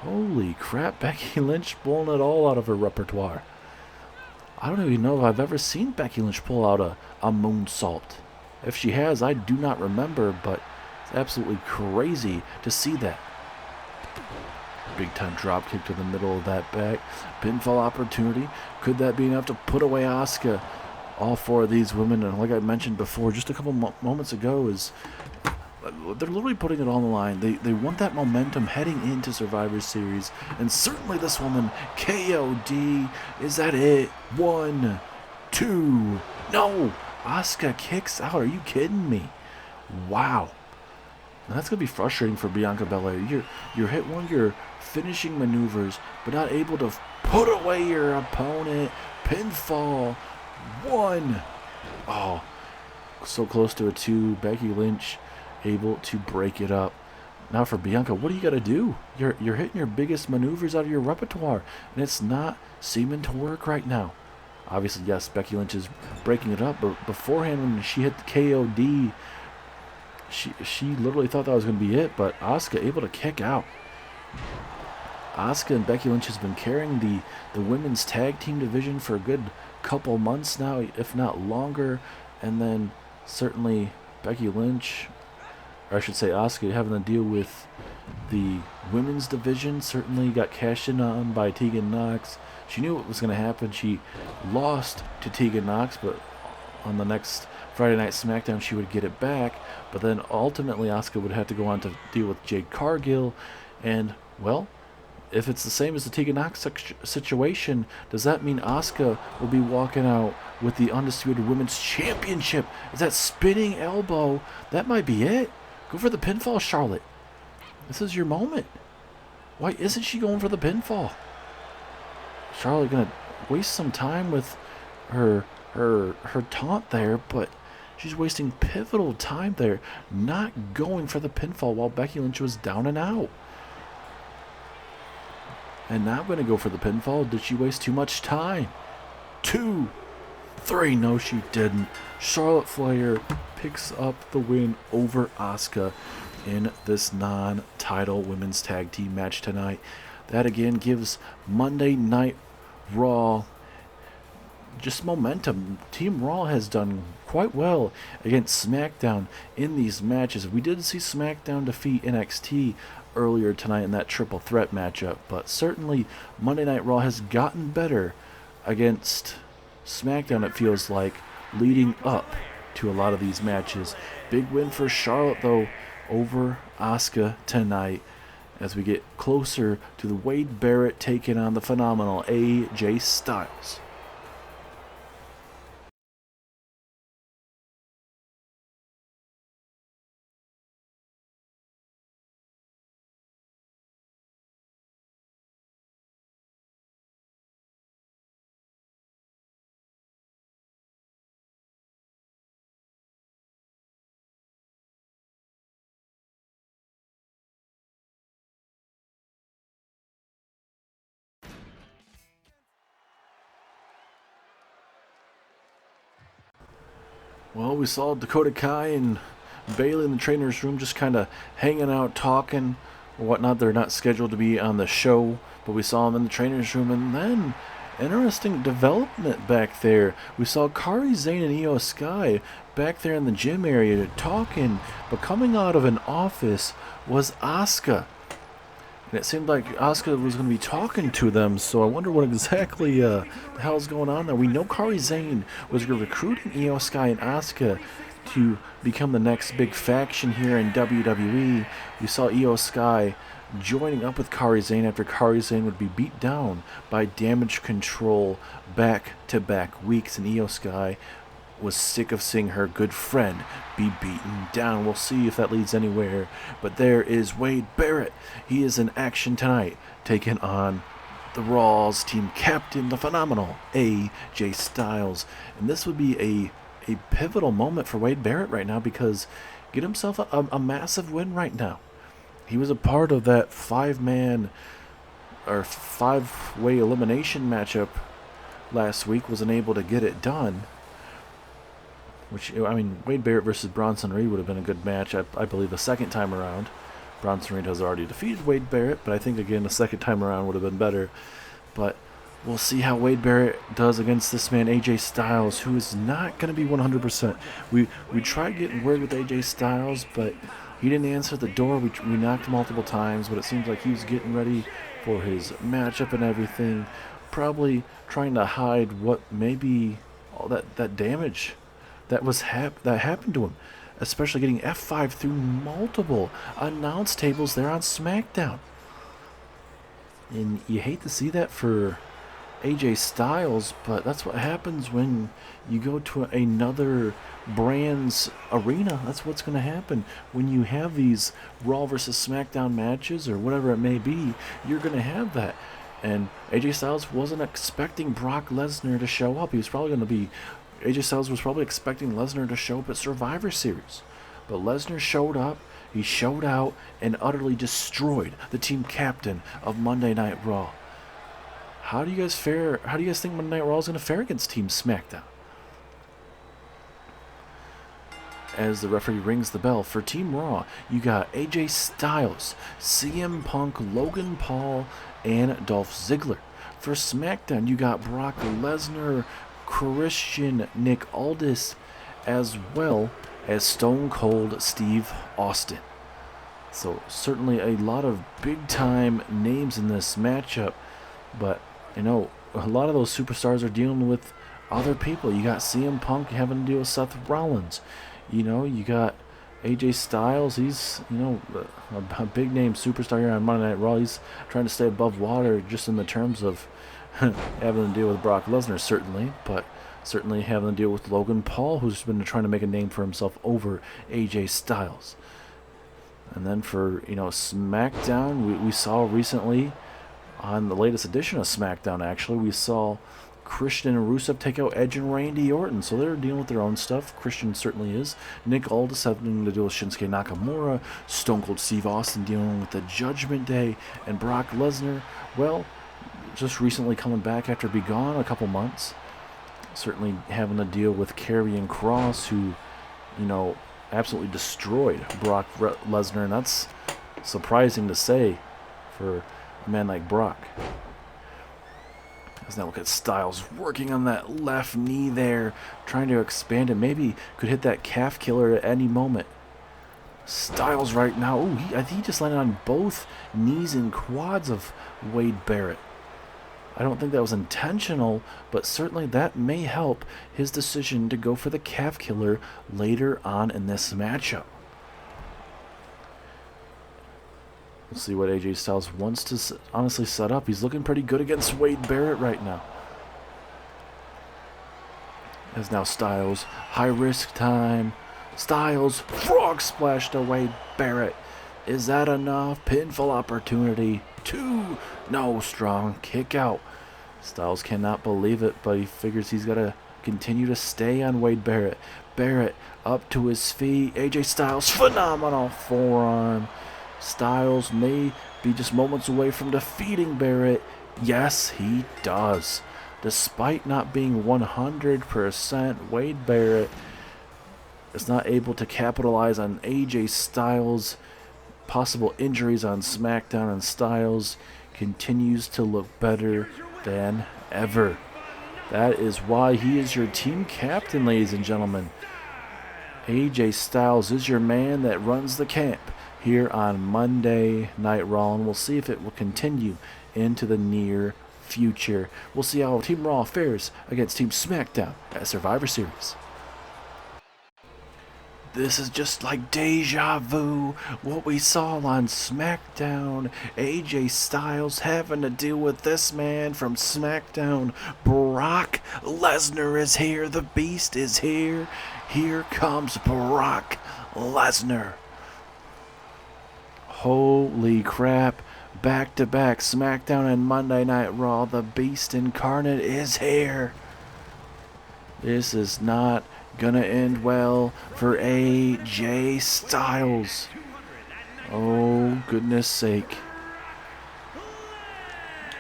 Holy crap. Becky Lynch pulling it all out of her repertoire. I don't even know if I've ever seen Becky Lynch pull out a moonsault. If she has, I do not remember, but it's absolutely crazy to see that. Big time drop kick to the middle of that back. Pinfall opportunity. Could that be enough to put away Asuka? All four of these women, and like I mentioned before, just a couple moments ago, is they're literally putting it on the line. They want that momentum heading into Survivor Series, and certainly this woman, KOD, is that it? 1, 2, no! Asuka kicks out. Are you kidding me? Wow. Now that's going to be frustrating for Bianca Belair. You're hit one of your finishing maneuvers, but not able to put away your opponent. Pinfall. 1. Oh, so close to a 2. Becky Lynch able to break it up. Now for Bianca, what do you got to do? You're hitting your biggest maneuvers out of your repertoire, and it's not seeming to work right now. Obviously, yes, Becky Lynch is breaking it up, but beforehand when she hit the KOD, she literally thought that was going to be it, but Asuka able to kick out. Asuka and Becky Lynch has been carrying the women's tag team division for a good couple months now, if not longer, and then certainly Becky Lynch, or I should say Asuka, having to deal with the women's division, certainly got cashed in on by Tegan Nox. She knew what was going to happen. She lost to Tegan Nox, but on the next Friday Night SmackDown she would get it back. But then ultimately Asuka would have to go on to deal with Jade Cargill. And, well, if it's the same as the Tegan Nox situation, does that mean Asuka will be walking out with the Undisputed Women's Championship? Is that spinning elbow? That might be it. Go for the pinfall, Charlotte. This is your moment. Why isn't she going for the pinfall? Charlotte gonna waste some time with her taunt there, but she's wasting pivotal time there, not going for the pinfall while Becky Lynch was down and out. And now going to go for the pinfall. Did she waste too much time? 2, 3. No, she didn't. Charlotte Flair picks up the win over Asuka in this non-title women's tag team match tonight. That again gives Monday Night Raw just momentum. Team Raw has done quite well against SmackDown in these matches. We did see SmackDown defeat NXT earlier tonight in that triple threat matchup, but certainly Monday Night Raw has gotten better against SmackDown, it feels like, leading up to a lot of these matches. Big win for Charlotte, though, over Asuka tonight, as we get closer to the Wade Barrett taking on the phenomenal AJ Styles. Well, we saw Dakota Kai and Bayley in the trainer's room just kind of hanging out, talking or whatnot. They're not scheduled to be on the show, but we saw them in the trainer's room. And then, interesting development back there. We saw Kairi Sane and Io Sky back there in the gym area talking, but coming out of an office was Asuka. And it seemed like Asuka was going to be talking to them, so I wonder what exactly the hell's going on there. We know Kairi Sane was recruiting Io Sky and Asuka to become the next big faction here in WWE. We saw Io Sky joining up with Kairi Sane after Kairi Sane would be beat down by Damage Control back-to-back weeks, and Io Sky was sick of seeing her good friend be beaten down. We'll see if that leads anywhere. But there is Wade Barrett. He is in action tonight, taking on the Raw's team captain, the phenomenal AJ Styles. And this would be a pivotal moment for Wade Barrett right now, because get himself a massive win right now. He was a part of that five-way elimination matchup last week, wasn't able to get it done. Which, I mean, Wade Barrett versus Bronson Reed would have been a good match, I believe, the second time around. Bronson Reed has already defeated Wade Barrett, but I think, again, the second time around would have been better. But we'll see how Wade Barrett does against this man, AJ Styles, who is not going to be 100%. We tried getting word with AJ Styles, but he didn't answer the door. We knocked multiple times, but it seems like he was getting ready for his matchup and everything. Probably trying to hide what maybe all that damage that happened to him, especially getting F5 through multiple announce tables there on SmackDown. And you hate to see that for AJ Styles, but that's what happens when you go to another brand's arena. That's what's going to happen when you have these Raw versus SmackDown matches or whatever it may be. You're going to have that. And AJ Styles wasn't expecting Brock Lesnar to show up. AJ Styles was probably expecting Lesnar to show up at Survivor Series. But Lesnar showed up, he showed out, and utterly destroyed the team captain of Monday Night Raw. How do you guys think Monday Night Raw is going to fare against Team SmackDown? As the referee rings the bell for Team Raw, you got AJ Styles, CM Punk, Logan Paul, and Dolph Ziggler. For SmackDown, you got Brock Lesnar, Christian, Nick Aldis, as well as Stone Cold Steve Austin. So certainly a lot of big time names in this matchup, but you know, a lot of those superstars are dealing with other people. You got CM Punk having to deal with Seth Rollins. You know, you got AJ Styles. He's, you know, a big name superstar here on Monday Night Raw. He's trying to stay above water just in the terms of having to deal with Brock Lesnar, certainly, but certainly having to deal with Logan Paul, who's been trying to make a name for himself over AJ Styles. And then for, you know, SmackDown, we saw recently on the latest edition of SmackDown, actually, we saw Christian and Rusev take out Edge and Randy Orton. So they're dealing with their own stuff. Christian certainly is. Nick Aldis having to deal with Shinsuke Nakamura. Stone Cold Steve Austin dealing with the Judgment Day. And Brock Lesnar, well, just recently coming back after being gone a couple months. Certainly having to deal with Karrion Kross, who, you know, absolutely destroyed Brock Lesnar. And that's surprising to say for a man like Brock. Let's now look at Styles working on that left knee there, trying to expand it. Maybe could hit that calf killer at any moment. Styles right now, I think he just landed on both knees and quads of Wade Barrett. I don't think that was intentional, but certainly that may help his decision to go for the calf killer later on in this matchup. We'll see what AJ Styles wants to honestly set up. He's looking pretty good against Wade Barrett right now. As now Styles, high risk time. Styles, frog splash to Wade Barrett. Is that enough? Pinfall opportunity. 2. No, strong kick out. Styles cannot believe it, but he figures he's got to continue to stay on Wade Barrett. Barrett up to his feet. AJ Styles, phenomenal forearm. Styles may be just moments away from defeating Barrett. Yes, he does. Despite not being 100%, Wade Barrett is not able to capitalize on AJ Styles' possible injuries on SmackDown, and Styles continues to look better than ever. That is why he is your team captain, ladies and gentlemen. AJ Styles is your man that runs the camp here on Monday Night Raw, and we'll see if it will continue into the near future. We'll see how Team Raw fares against Team SmackDown at Survivor Series. This is just like deja vu, what we saw on SmackDown. AJ Styles having to deal with this man from SmackDown. Brock Lesnar is here. The Beast is here. Here comes Brock Lesnar. Holy crap. Back-to-back SmackDown and Monday Night Raw. The Beast incarnate is here. This is not gonna end well for AJ Styles. Oh, goodness sake.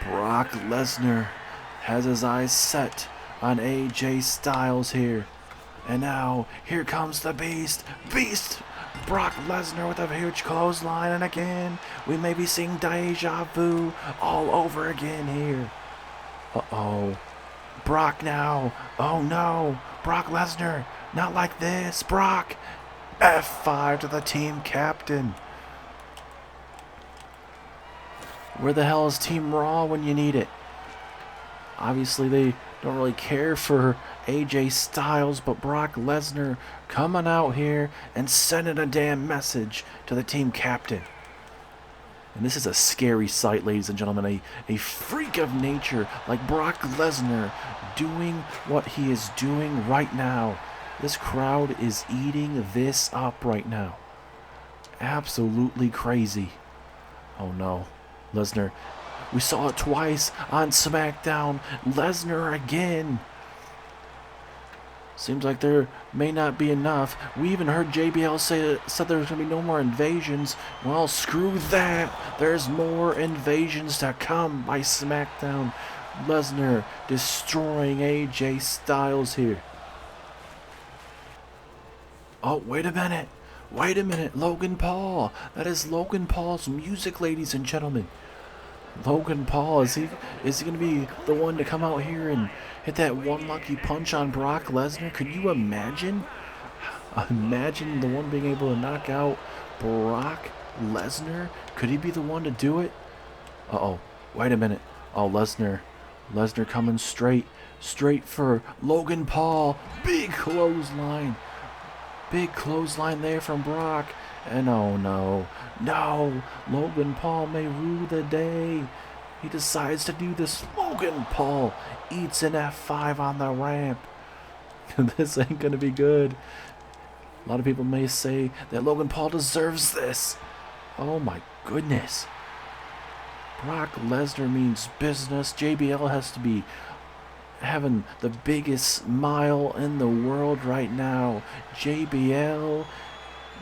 Brock Lesnar has his eyes set on AJ Styles here. And now, here comes the Beast. Brock Lesnar with a huge clothesline. And again, we may be seeing deja vu all over again here. Uh-oh. Brock now. Oh no. Brock Lesnar. Not like this. Brock. F5 to the team captain. Where the hell is Team Raw when you need it? Obviously, they don't really care for AJ Styles, but Brock Lesnar coming out here and sending a damn message to the team captain. And this is a scary sight, ladies and gentlemen. A freak of nature like Brock Lesnar doing what he is doing right now. This crowd is eating this up right now. Absolutely crazy. Oh no. Lesnar. We saw it twice on SmackDown. Lesnar again. Seems like there may not be enough. We even heard JBL said there's going to be no more invasions. Well, screw that. There's more invasions to come by SmackDown. Lesnar destroying AJ Styles here. Oh, wait a minute. Wait a minute. Logan Paul. That is Logan Paul's music, ladies and gentlemen. Logan Paul, is he going to be the one to come out here and hit that one lucky punch on Brock Lesnar? Could you imagine? Imagine the one being able to knock out Brock Lesnar? Could he be the one to do it? Uh-oh. Wait a minute. Oh, Lesnar coming straight for Logan Paul. Big clothesline. Big clothesline there from Brock. And oh no, Logan Paul may rue the day. He decides to do this. Logan Paul eats an F5 on the ramp. This ain't gonna be good. A lot of people may say that Logan Paul deserves this. Oh my goodness. Brock Lesnar means business. JBL has to be having the biggest smile in the world right now. JBL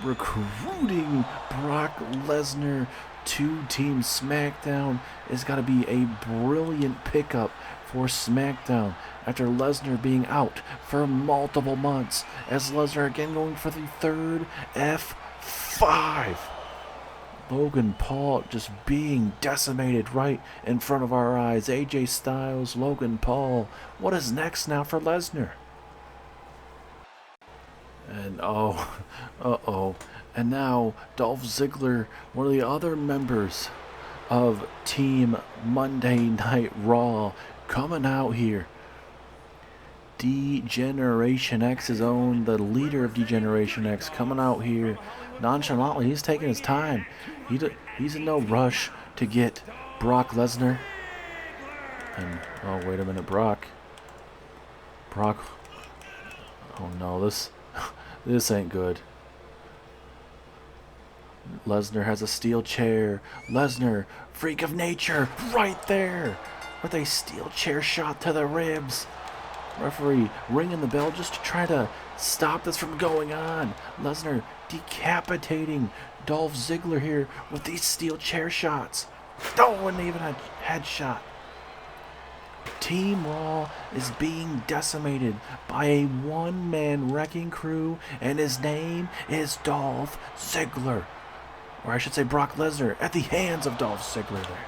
recruiting Brock Lesnar to Team SmackDown is got to be a brilliant pickup for SmackDown after Lesnar being out for multiple months, as Lesnar again going for the third F5. Logan Paul just being decimated right in front of our eyes. AJ Styles, Logan Paul. What is next now for Lesnar? And and now Dolph Ziggler, one of the other members of Team Monday Night Raw, coming out here. D-Generation X's own, the leader of D-Generation X, coming out here nonchalantly. He's taking his time. He's in no rush to get Brock Lesnar. And oh, wait a minute, Brock. Oh no, this ain't good. Lesnar has a steel chair. Lesnar, freak of nature, right there with a steel chair shot to the ribs. Referee ringing the bell just to try to stop this from going on. Lesnar decapitating Dolph Ziggler here with these steel chair shots. Oh, and even a headshot. Team Raw is being decimated by a one-man wrecking crew, and his name is Dolph Ziggler. Or I should say Brock Lesnar, at the hands of Dolph Ziggler there.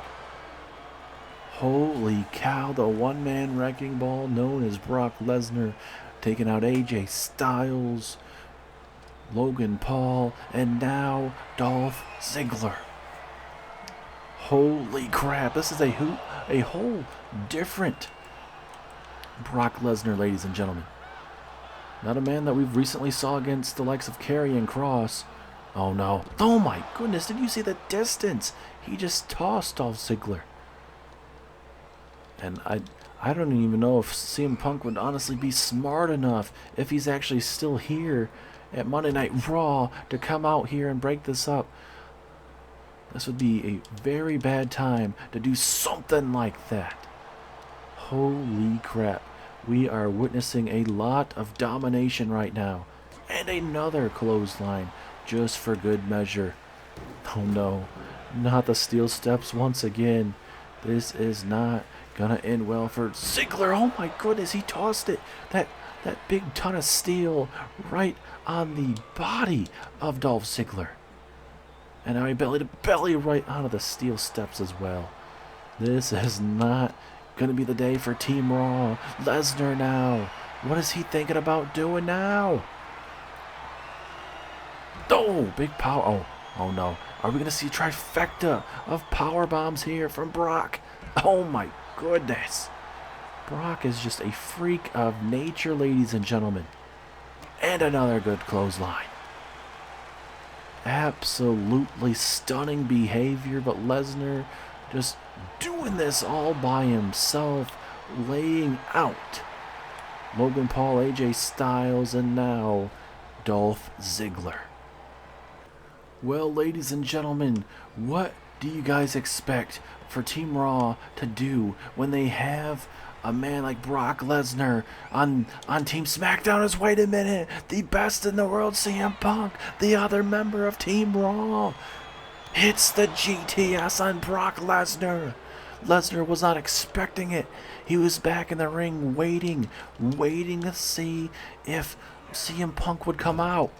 Holy cow, the one-man wrecking ball known as Brock Lesnar taking out AJ Styles, Logan Paul, and now Dolph Ziggler. Holy crap, this is a whole different Brock Lesnar, ladies and gentlemen. Not a man that we've recently saw against the likes of Karrion Kross. Oh no. Oh my goodness, did you see the distance? He just tossed Dolph Ziggler. And I don't even know if CM Punk would honestly be smart enough, if he's actually still here at Monday Night Raw, to come out here and break this up. This would be a very bad time to do something like that. Holy crap. We are witnessing a lot of domination right now. And another clothesline, just for good measure. Oh no, not the steel steps once again. This is not gonna end well for Ziggler. Oh my goodness, he tossed it. That big ton of steel right on the body of Dolph Ziggler. And now he belly to belly right onto the steel steps as well. This is not going to be the day for Team Raw. Lesnar now. What is he thinking about doing now? Oh, big power. Oh no. Are we going to see a trifecta of power bombs here from Brock? Oh my goodness. Brock is just a freak of nature, ladies and gentlemen. And another good clothesline. Absolutely stunning behavior, but Lesnar just doing this all by himself, laying out Logan Paul, AJ Styles, and now Dolph Ziggler. Well, ladies and gentlemen, what do you guys expect for Team Raw to do when they have a man like Brock Lesnar on Team Smackdown? Is, wait a minute, the best in the world, CM Punk, the other member of Team Raw. It's the GTS on Brock Lesnar. Lesnar was not expecting it. He was back in the ring waiting to see if CM Punk would come out.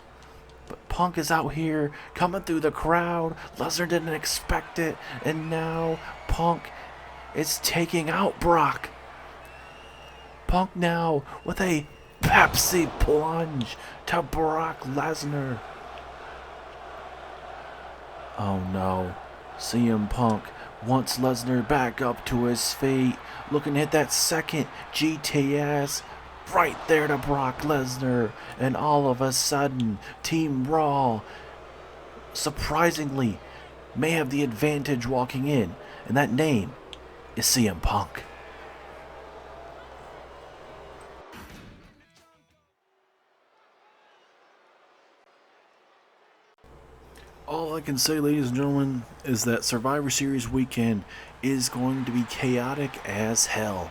But Punk is out here coming through the crowd. Lesnar didn't expect it, and now Punk is taking out Brock. Punk now with a Pepsi plunge to Brock Lesnar. Oh no. CM Punk wants Lesnar back up to his feet, looking to hit that second GTS right there to Brock Lesnar. And all of a sudden, Team Raw surprisingly may have the advantage walking in, and that name is CM Punk. All I can say, ladies and gentlemen, is that Survivor Series weekend is going to be chaotic as hell.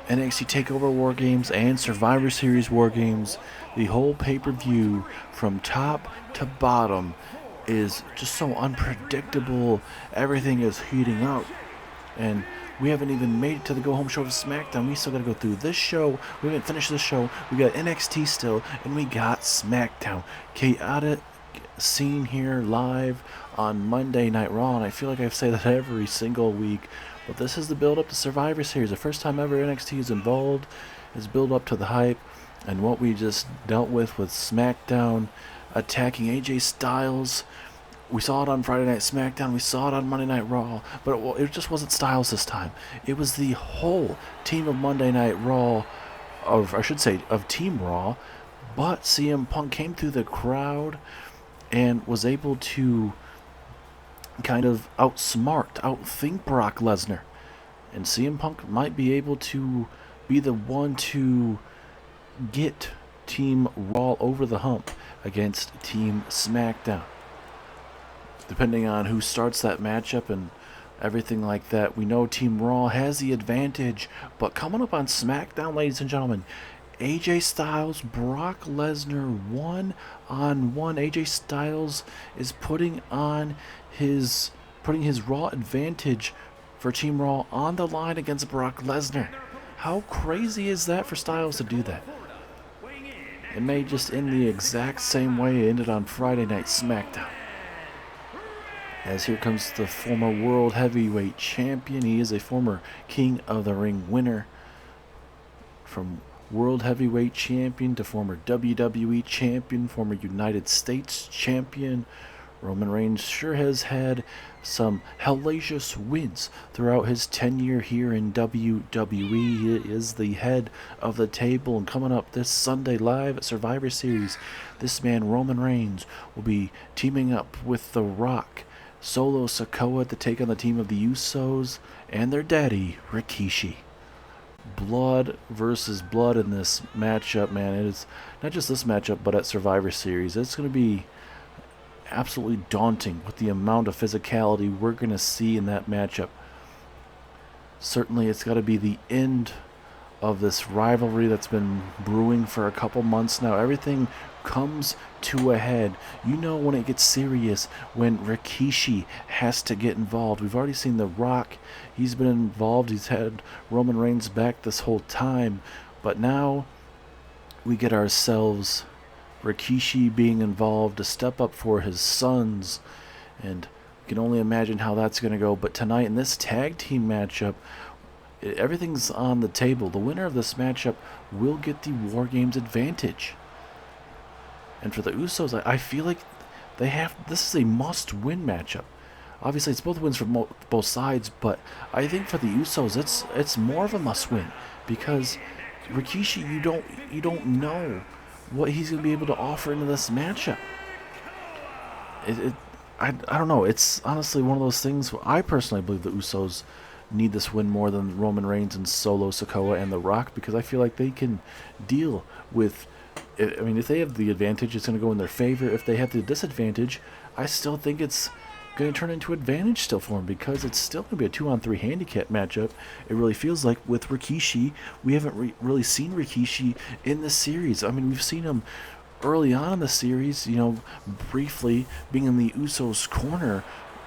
NXT Takeover WarGames and Survivor Series WarGames, the whole pay-per-view from top to bottom is just so unpredictable. Everything is heating up, and we haven't even made it to the go-home show of SmackDown. We still got to go through this show. We haven't finished this show. We got NXT still, and we got SmackDown. Chaotic scene here live on Monday Night Raw, and I feel like I say that every single week. But this is the build-up to Survivor Series. The first time ever NXT is involved is build up to the hype, and what we just dealt with SmackDown attacking AJ Styles. We saw it on Friday Night SmackDown. We saw it on Monday Night Raw, but it just wasn't Styles this time. It was the whole team of Monday Night Raw, of Team Raw. But CM Punk came through the crowd and was able to kind of outthink Brock Lesnar. And CM Punk might be able to be the one to get Team Raw over the hump against Team SmackDown. Depending on who starts that matchup and everything like that, we know Team Raw has the advantage. But coming up on SmackDown, ladies and gentlemen, AJ Styles, Brock Lesnar, one-on-one. AJ Styles is putting his Raw advantage for Team Raw on the line against Brock Lesnar. How crazy is that for Styles to do that? It may just end the exact same way it ended on Friday Night Smackdown. As here comes the former World Heavyweight Champion. He is a former King of the Ring winner. From World Heavyweight Champion to former WWE Champion, former United States Champion, Roman Reigns sure has had some hellacious wins throughout his tenure here in WWE. He is the head of the table, and coming up this Sunday live at Survivor Series, this man Roman Reigns will be teaming up with The Rock, Solo Sikoa to take on the team of the Usos and their daddy, Rikishi. Blood versus blood in this matchup, man. It is not just this matchup, but at Survivor Series. It's going to be absolutely daunting with the amount of physicality we're going to see in that matchup. Certainly, it's got to be the end of this rivalry that's been brewing for a couple months now. Everything comes to a head. You know when it gets serious, when Rikishi has to get involved. We've already seen The Rock. He's been involved. He's had Roman Reigns back this whole time. But now we get ourselves Rikishi being involved to step up for his sons. And you can only imagine how that's going to go. But tonight in this tag team matchup, everything's on the table. The winner of this matchup will get the WarGames advantage. And for the Usos, I feel like this is a must-win matchup. Obviously, it's both wins from both sides, but I think for the Usos, it's more of a must-win because Rikishi, you don't know what he's going to be able to offer into this matchup. I don't know. It's honestly one of those things where I personally believe the Usos need this win more than Roman Reigns and Solo Sikoa and The Rock, because I feel like they can deal with. I mean, if they have the advantage, it's going to go in their favor. If they have the disadvantage, I still think it's going to turn into advantage still for them, because it's still going to be a 2-on-3 handicap matchup. It really feels like with Rikishi. We haven't really seen Rikishi in the series. I mean, we've seen him early on in the series, you know, briefly being in the Usos' corner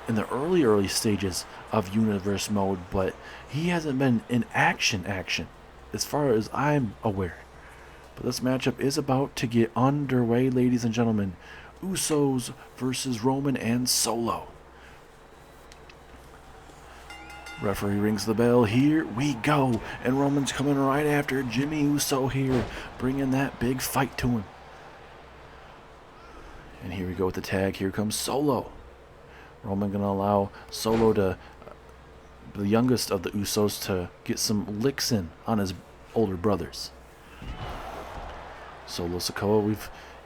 in the early stages of Universe mode, but he hasn't been in action as far as I'm aware. But this matchup is about to get underway, ladies and gentlemen. Usos versus Roman and Solo. Referee rings the bell. Here we go. And Roman's coming right after Jimmy Uso here, bringing that big fight to him. And here we go with the tag. Here comes Solo. Roman going to allow Solo to, the youngest of the Usos, to get some licks in on his older brothers. Solo Sikoa,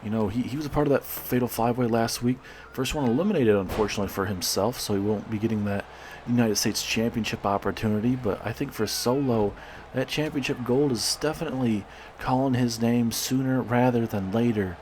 he was a part of that Fatal 5-Way last week. First one eliminated, unfortunately, for himself, so he won't be getting that United States Championship opportunity. But I think for Solo, that championship gold is definitely calling his name sooner rather than later.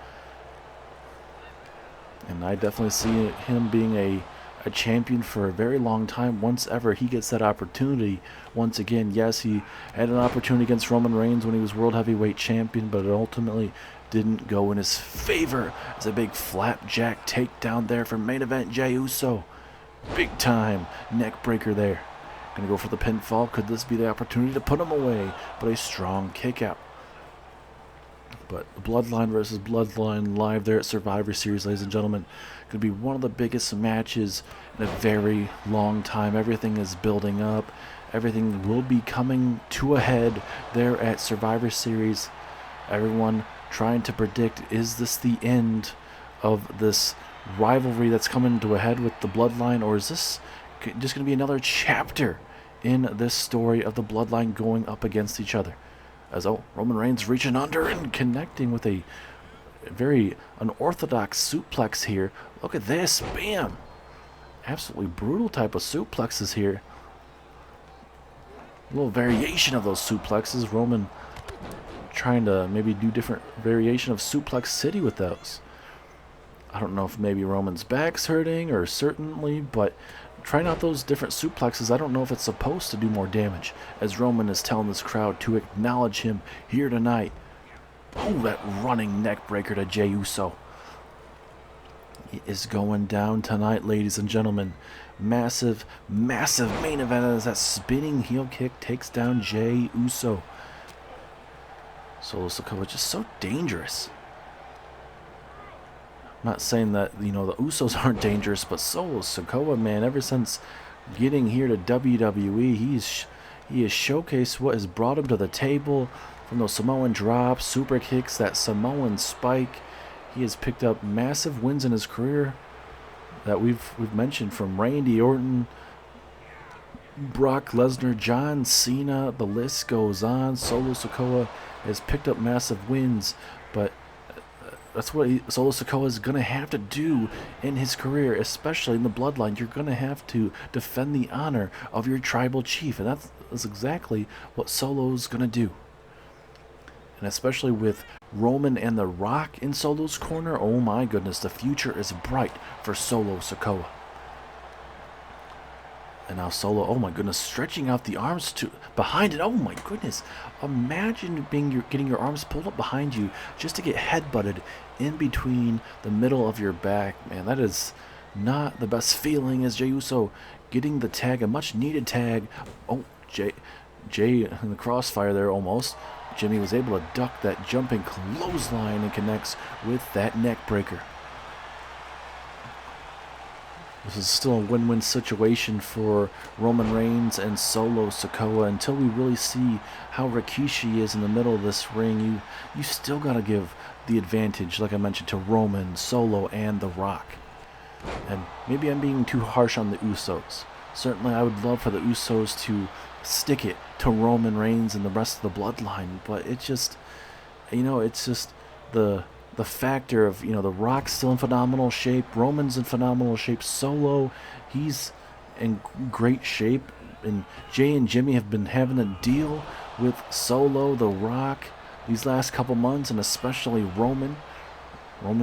And I definitely see him being a champion for a very long time once ever he gets that opportunity once again. Yes, he had an opportunity against Roman Reigns when he was World Heavyweight Champion, but it ultimately didn't go in his favor. It's a big flapjack takedown there for main event Jey Uso. Big time neck breaker there. Gonna go for the pinfall. Could this be the opportunity to put him away? But a strong kick out. But Bloodline versus Bloodline live there at Survivor Series, ladies and gentlemen. Going to be one of the biggest matches in a very long time. Everything is building up. Everything will be coming to a head there at Survivor Series. Everyone trying to predict, is this the end of this rivalry that's coming to a head with the Bloodline, or is this just going to be another chapter in this story of the Bloodline going up against each other? As Roman Reigns reaching under and connecting with a very unorthodox suplex here. Look at this. Bam. Absolutely brutal type of suplexes here. A little variation of those suplexes. Roman trying to maybe do different variation of Suplex City with those. I don't know if maybe Roman's back's hurting or certainly, but trying out those different suplexes, I don't know if it's supposed to do more damage, as Roman is telling this crowd to acknowledge him here tonight. Oh, that running neck breaker to Jey Uso. It is going down tonight, ladies and gentlemen. Massive, massive main event as that spinning heel kick takes down Jey Uso. Solo Sikoa just so dangerous. I'm not saying that, the Usos aren't dangerous, but Solo Sikoa, man, ever since getting here to WWE, he has showcased what has brought him to the table. From those Samoan drops, super kicks, that Samoan spike. He has picked up massive wins in his career that we've mentioned, from Randy Orton, Brock Lesnar, John Cena. The list goes on. Solo Sikoa has picked up massive wins, but that's what Solo Sikoa is going to have to do in his career, especially in the bloodline. You're going to have to defend the honor of your tribal chief, and that's exactly what Solo's going to do. And especially with Roman and The Rock in Solo's corner, oh my goodness, the future is bright for Solo Sikoa. And now Solo, oh my goodness, stretching out the arms to behind it. Oh my goodness. Imagine getting your arms pulled up behind you just to get headbutted in between the middle of your back. Man, that is not the best feeling, as Jey Uso getting the tag, a much needed tag. Oh, Jey in the crossfire there almost. Jimmy was able to duck that jumping clothesline and connects with that neck breaker. This is still a win-win situation for Roman Reigns and Solo Sikoa until we really see how Rikishi is in the middle of this ring. You still got to give the advantage, like I mentioned, to Roman, Solo, and The Rock. And maybe I'm being too harsh on the Usos. Certainly I would love for the Usos to stick it to Roman Reigns and the rest of the bloodline, but it's just, it's just the factor of, The Rock's still in phenomenal shape, Roman's in phenomenal shape, Solo, he's in great shape, and Jey and Jimmy have been having to deal with Solo, The Rock, these last couple months, and especially Roman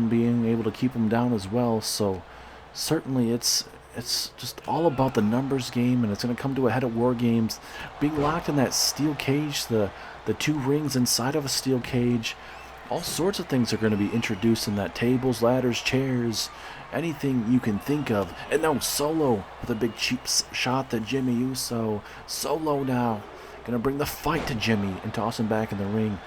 being able to keep him down as well. So certainly it's just all about the numbers game, and it's going to come to a head at WarGames. Being locked in that steel cage, the two rings inside of a steel cage, all sorts of things are going to be introduced in that. Tables, ladders, chairs, anything you can think of. And now Solo with a big cheap shot to Jimmy Uso. Solo now going to bring the fight to Jimmy and toss him back in the ring.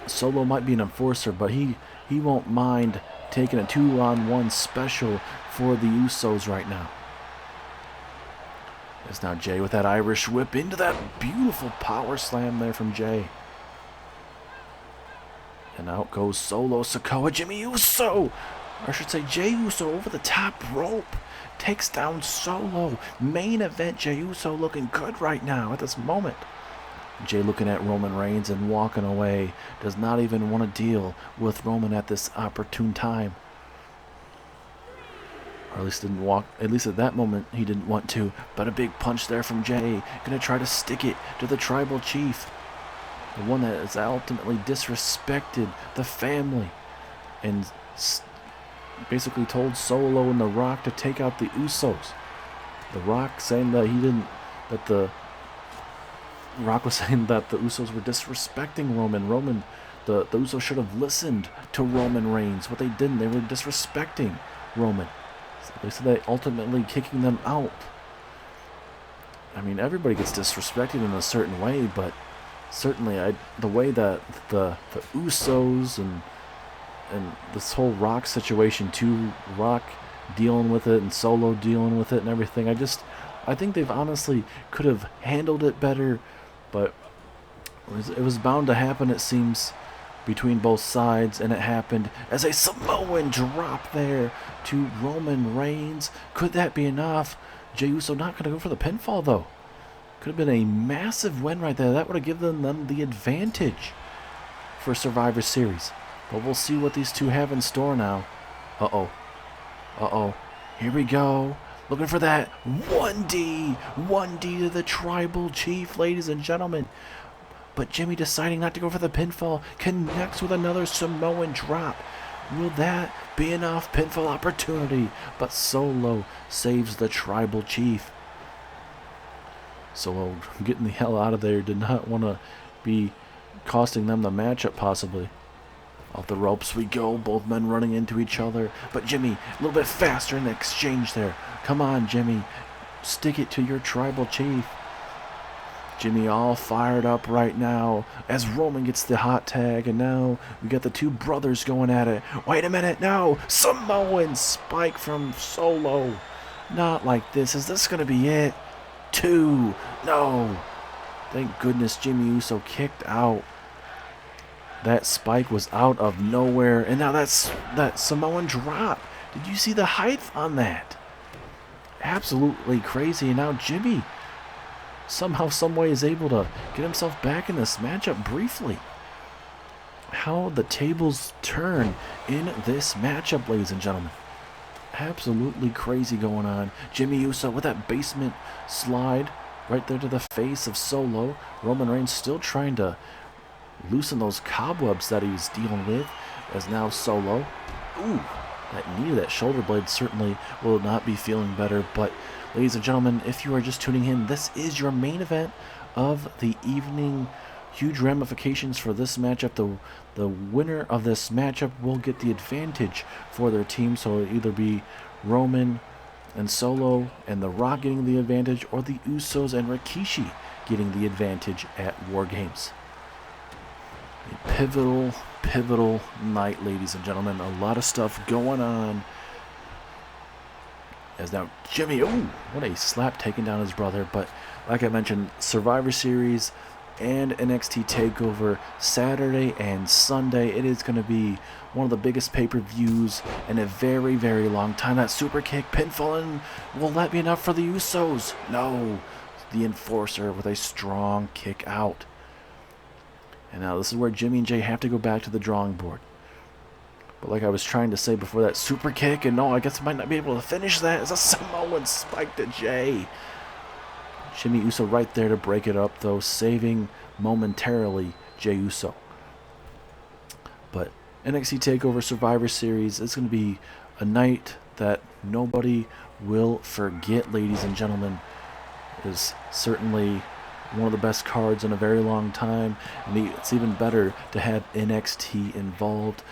Solo might be an enforcer, but he won't mind taking a 2-on-1 special for the Usos right now. It's now Jey with that Irish whip into that beautiful power slam there from Jey. And out goes Solo Sikoa. Jimmy Uso, or I should say Jey Uso, over the top rope. Takes down Solo. Main event, Jey Uso looking good right now at this moment. Jey looking at Roman Reigns and walking away. Does not even want to deal with Roman at this opportune time. Or at least didn't walk. At least at that moment he didn't want to. But a big punch there from Jey. Gonna try to stick it to the tribal chief. The one that has ultimately disrespected the family. And basically told Solo and The Rock to take out the Usos. The Rock saying that the Rock was saying that the Usos were disrespecting Roman. The Usos should have listened to Roman Reigns. What they didn't, they were disrespecting Roman. So they said that ultimately kicking them out. I mean, everybody gets disrespected in a certain way, but certainly the way that the Usos and this whole Rock situation too, Rock dealing with it and Solo dealing with it and everything, I think they've honestly could have handled it better, but it was bound to happen, it seems, between both sides, and it happened as a Samoan drop there to Roman Reigns. Could that be enough? Jey Uso not going to go for the pinfall, though. Could have been a massive win right there. That would have given them the advantage for Survivor Series. But we'll see what these two have in store now. Uh-oh. Here we go. Looking for that 1D to the tribal chief, ladies and gentlemen. But Jimmy deciding not to go for the pinfall connects with another Samoan drop. Will that be enough pinfall opportunity? But Solo saves the tribal chief. Solo getting the hell out of there. Did not want to be costing them the matchup, possibly. Off the ropes we go, both men running into each other. But Jimmy, a little bit faster in the exchange there. Come on, Jimmy. Stick it to your tribal chief. Jimmy all fired up right now as Roman gets the hot tag. And now we got the two brothers going at it. Wait a minute, no. Samoan spike from Solo. Not like this. Is this going to be it? 2. No. Thank goodness Jimmy Uso kicked out. That spike was out of nowhere. And now that Samoan drop. Did you see the height on that? Absolutely crazy. And now Jimmy somehow, someway is able to get himself back in this matchup briefly. How the tables turn in this matchup, ladies and gentlemen. Absolutely crazy going on. Jimmy Uso with that basement slide right there to the face of Solo. Roman Reigns still trying to loosen those cobwebs that he's dealing with, as now Solo. Ooh, that knee to that shoulder blade certainly will not be feeling better. But ladies and gentlemen, if you are just tuning in, this is your main event of the evening. Huge ramifications for this matchup. The winner of this matchup will get the advantage for their team. So it'll either be Roman and Solo and The Rock getting the advantage, or the Usos and Rikishi getting the advantage at WarGames. A pivotal night, ladies and gentlemen. A lot of stuff going on. As now Jimmy, oh, what a slap taking down his brother. But like I mentioned, Survivor Series and NXT Takeover Saturday and Sunday. It is going to be one of the biggest pay-per-views in a very, very long time. That super kick, pinfall, and will that be enough for the Usos? No. The Enforcer with a strong kick out. And now this is where Jimmy and Jay have to go back to the drawing board. But like I was trying to say before, that super kick, and no, I guess I might not be able to finish that. It's a Samoan spike to Jay. Jimmy Uso right there to break it up, though, saving momentarily Jey Uso. But NXT TakeOver Survivor Series is going to be a night that nobody will forget, ladies and gentlemen. It is certainly one of the best cards in a very long time, and it's even better to have NXT involved.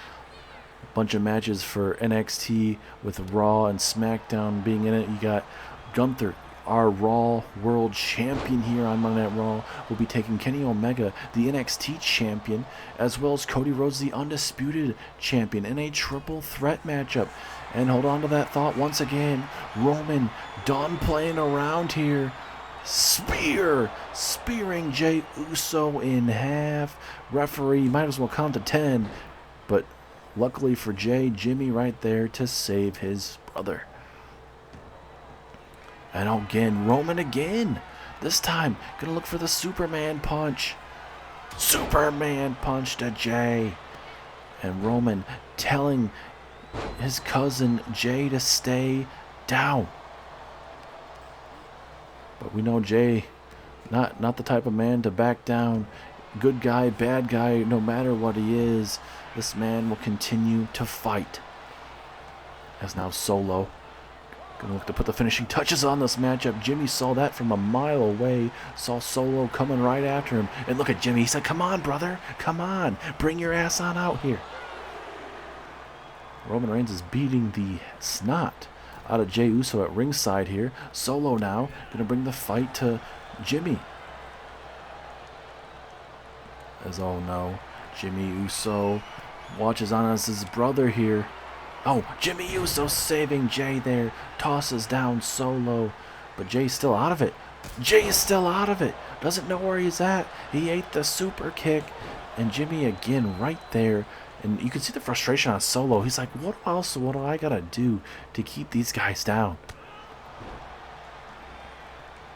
A bunch of matches for NXT with Raw and Smackdown being in it. You got Gunther, our Raw World Champion here on Monday Night Raw, will be taking Kenny Omega, the NXT Champion, as well as Cody Rhodes, the Undisputed Champion, in a triple threat matchup. And hold on to that thought once again. Roman done playing around here. Spearing Jey Uso in half. Referee might as well count to 10, but luckily for Jay, Jimmy right there to save his brother. And again, Roman again. This time, gonna look for the Superman punch. Superman punch to Jay. And Roman telling his cousin Jay to stay down. But we know Jay, not the type of man to back down. Good guy, bad guy, no matter what he is, this man will continue to fight. As now Solo gonna look to put the finishing touches on this matchup. Jimmy saw that from a mile away, saw Solo coming right after him. And look at Jimmy, he said, come on, brother, come on, bring your ass on out here. Roman Reigns is beating the snot out of Jey Uso at ringside here. Solo now gonna bring the fight to Jimmy. As oh no, Jimmy Uso watches on as his brother here. Oh, Jimmy Uso saving Jay there. Tosses down Solo. But Jay's still out of it. Jay's still out of it. Doesn't know where he's at. He ate the super kick. And Jimmy again right there. And you can see the frustration on Solo. He's like, what do I gotta do to keep these guys down?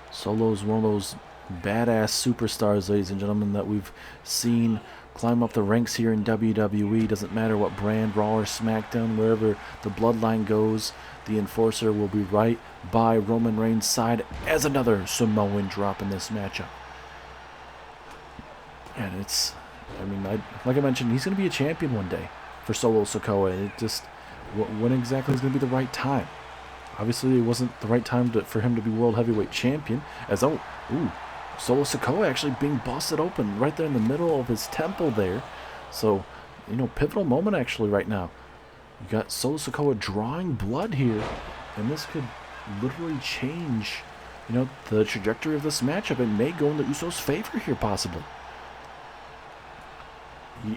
Solo's one of those badass superstars, ladies and gentlemen, that we've seen climb up the ranks here in WWE. Doesn't matter what brand, Raw or SmackDown, wherever the bloodline goes, the Enforcer will be right by Roman Reigns' side as another Samoan drop in this matchup. And it's, I mean, like I mentioned, he's going to be a champion one day for Solo Sikoa. It just, when exactly is going to be the right time? Obviously, it wasn't the right time for him to be World Heavyweight Champion, as Solo Sikoa actually being busted open right there in the middle of his temple there. So pivotal moment actually right now. You got Solo Sikoa drawing blood here, and this could literally change, the trajectory of this matchup. It may go in the Usos' favor here, possibly.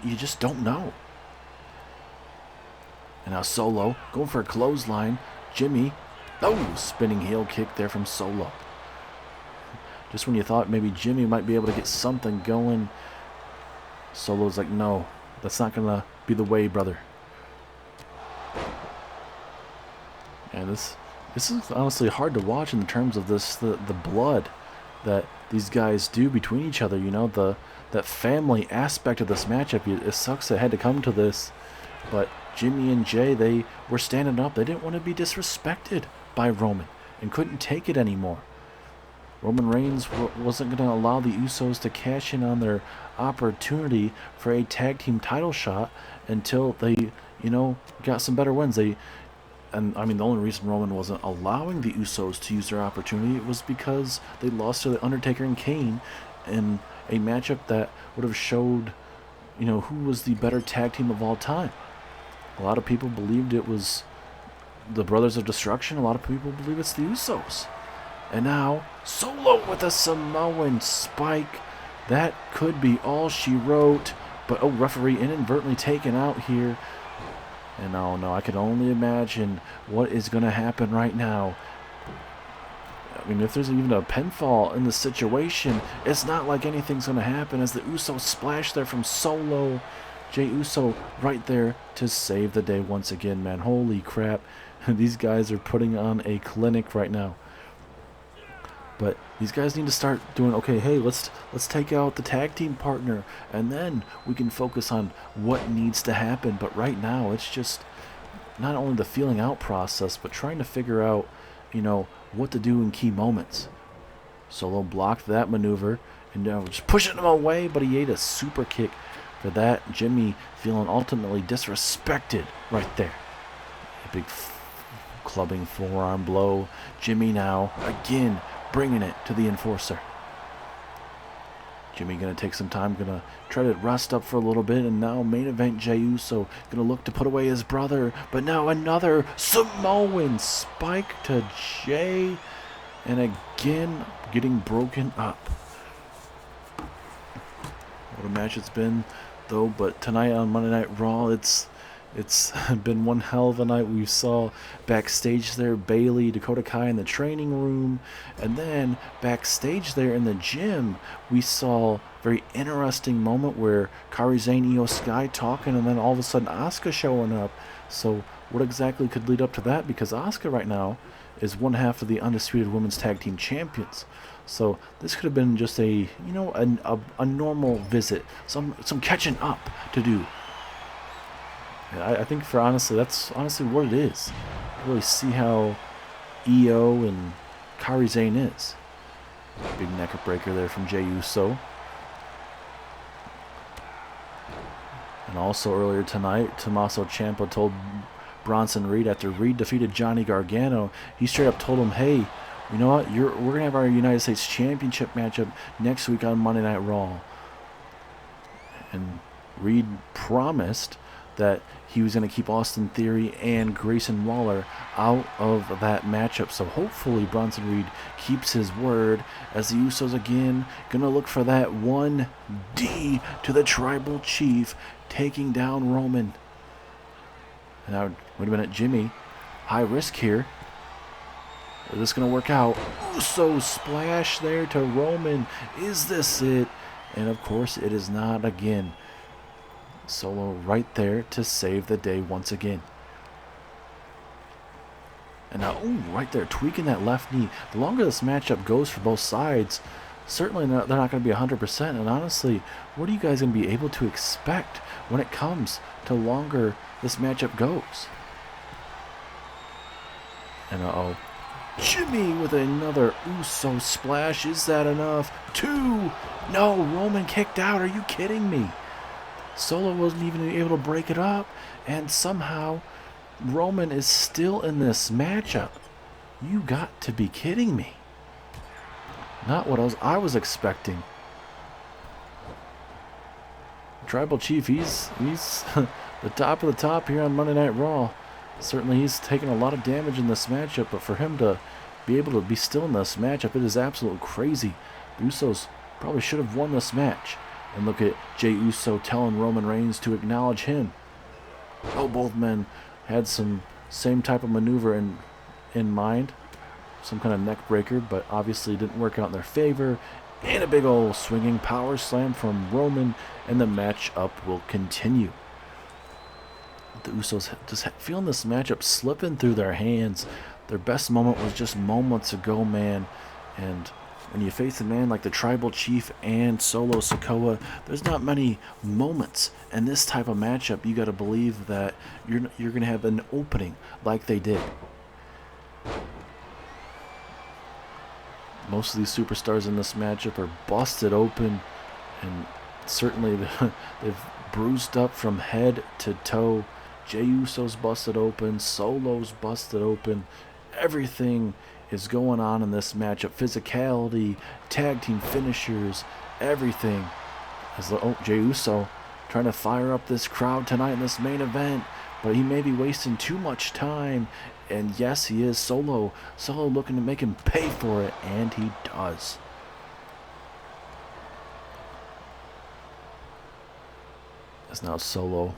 You just don't know. And now Solo going for a clothesline. Jimmy, spinning heel kick there from Solo. Just when you thought maybe Jimmy might be able to get something going, Solo's like, no, that's not going to be the way, brother. And this is honestly hard to watch in terms of the blood that these guys do between each other. That family aspect of this matchup. It sucks it had to come to this, but Jimmy and Jay, they were standing up. They didn't want to be disrespected by Roman and couldn't take it anymore. Roman Reigns wasn't going to allow the Usos to cash in on their opportunity for a tag team title shot until they, got some better wins. The only reason Roman wasn't allowing the Usos to use their opportunity was because they lost to The Undertaker and Kane in a matchup that would have showed, who was the better tag team of all time. A lot of people believed it was the Brothers of Destruction. A lot of people believe it's the Usos. And now, Solo with a Samoan spike. That could be all she wrote. But, referee inadvertently taken out here. And no, I can only imagine what is going to happen right now. If there's even a pinfall in the situation, it's not like anything's going to happen as the Usos splash there from Solo. Jey Uso right there to save the day once again, man. Holy crap. These guys are putting on a clinic right now. But these guys need to start doing, okay, hey, let's take out the tag team partner, and then we can focus on what needs to happen. But right now, it's just not only the feeling out process, but trying to figure out, what to do in key moments. Solo blocked that maneuver, and just pushing him away, but he ate a super kick for that. Jimmy feeling ultimately disrespected right there. A big clubbing forearm blow. Jimmy now, again, bringing it to the enforcer. Jimmy going to take some time, going to try to rest up for a little bit, and now main event Jey Uso going to look to put away his brother, but now another Samoan spike to Jey, and again getting broken up. What a match it's been, though, but tonight on Monday Night Raw, it's been one hell of a night. We saw backstage there Bayley, Dakota Kai in the training room, and then backstage there in the gym, we saw a very interesting moment where Kairi Sane, Io Sky talking, and then all of a sudden Asuka showing up. So what exactly could lead up to that? Because Asuka right now is one half of the Undisputed Women's Tag Team Champions. So this could have been just a normal visit, some catching up to do. I think that's honestly what it is. Really see how Io and Kairi Sane is. Big neck breaker there from Jey Uso. And also earlier tonight, Tommaso Ciampa told Bronson Reed after Reed defeated Johnny Gargano, he straight up told him, hey, you know what, we're going to have our United States Championship matchup next week on Monday Night Raw. And Reed promised that he was going to keep Austin Theory and Grayson Waller out of that matchup. So hopefully Bronson Reed keeps his word as the Usos again going to look for that 1D to the Tribal Chief, taking down Roman. Now, wait a minute, Jimmy, high risk here. Is this going to work out? Uso splash there to Roman. Is this it? And of course it is not again. Solo right there to save the day once again. And now, right there, tweaking that left knee. The longer this matchup goes for both sides, certainly they're not going to be 100%. And honestly, what are you guys going to be able to expect when it comes to longer this matchup goes? And Jimmy with another Uso splash. Is that enough? 2. No, Roman kicked out. Are you kidding me? Solo wasn't even able to break it up, and somehow Roman is still in this matchup. You got to be kidding me. Not what I was expecting. Tribal Chief, he's the top of the top here on Monday Night Raw. Certainly he's taken a lot of damage in this matchup, but for him to be able to be still in this matchup, it is absolutely crazy. The Usos probably should have won this match. And look at Jey Uso telling Roman Reigns to acknowledge him. Oh, both men had some same type of maneuver in mind. Some kind of neck breaker, but obviously didn't work out in their favor. And a big old swinging power slam from Roman, and the matchup will continue. The Usos just feeling this matchup slipping through their hands. Their best moment was just moments ago, man. And when you face a man like the Tribal Chief and Solo Sikoa, there's not many moments in this type of matchup. You got to believe that you're going to have an opening like they did. Most of these superstars in this matchup are busted open, and certainly they've bruised up from head to toe. Jey Uso's busted open, Solo's busted open. Everything is going on in this matchup. Physicality, tag team finishers, everything. As Jey Uso trying to fire up this crowd tonight in this main event, but he may be wasting too much time. And yes, he is. Solo looking to make him pay for it, and he does. As now Solo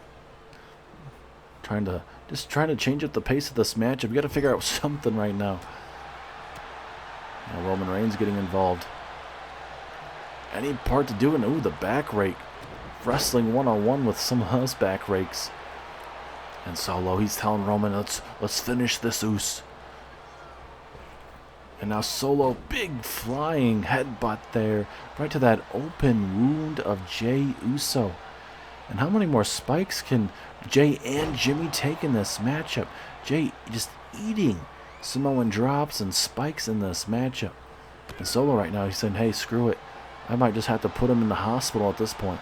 trying to change up the pace of this matchup. We got to figure out something right now. Now Roman Reigns getting involved. Any part to do it? Ooh, the back rake. Wrestling one-on-one with some of those back rakes. And Solo, he's telling Roman, let's finish this, Us. And now Solo, big flying headbutt there, right to that open wound of Jey Uso. And how many more spikes can Jey and Jimmy take in this matchup? Jey just eating Samoan drops and spikes in this matchup. And Solo right now, he's saying, hey, screw it. I might just have to put him in the hospital at this point.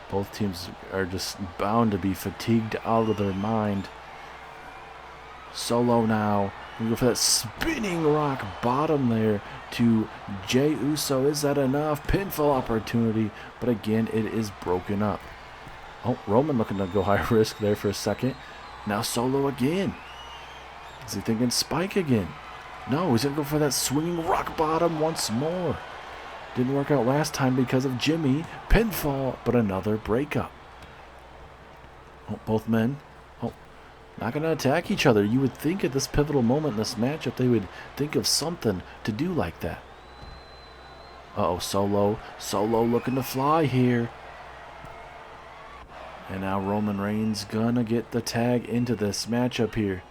Both teams are just bound to be fatigued out of their mind. Solo now. We go for that spinning rock bottom there to Jey Uso. Is that enough? Pinfall opportunity. But again, it is broken up. Oh, Roman looking to go high risk there for a second. Now Solo again. Is he thinking spike again? No, he's going to go for that swinging rock bottom once more. Didn't work out last time because of Jimmy. Pinfall, but another breakup. Oh, both men. Oh, not going to attack each other. You would think at this pivotal moment in this matchup they would think of something to do like that. Uh-oh, Solo. Solo looking to fly here. And now Roman Reigns gonna get the tag into this matchup here.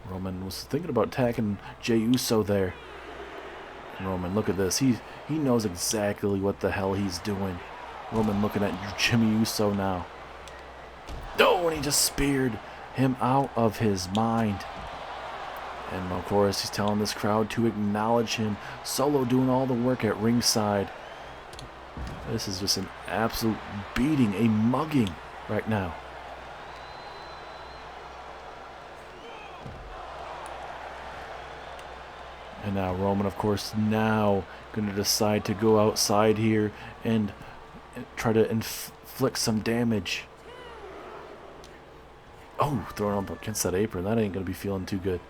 Roman was thinking about attacking Jey Uso there. Roman, look at this. He knows exactly what the hell he's doing. Roman looking at Jimmy Uso now. Oh, and he just speared him out of his mind. And of course, he's telling this crowd to acknowledge him. Solo doing all the work at ringside. This is just an absolute beating, a mugging right now. And now Roman, of course, now going to decide to go outside here and try to inflict some damage. Oh, throwing up against that apron. That ain't going to be feeling too good.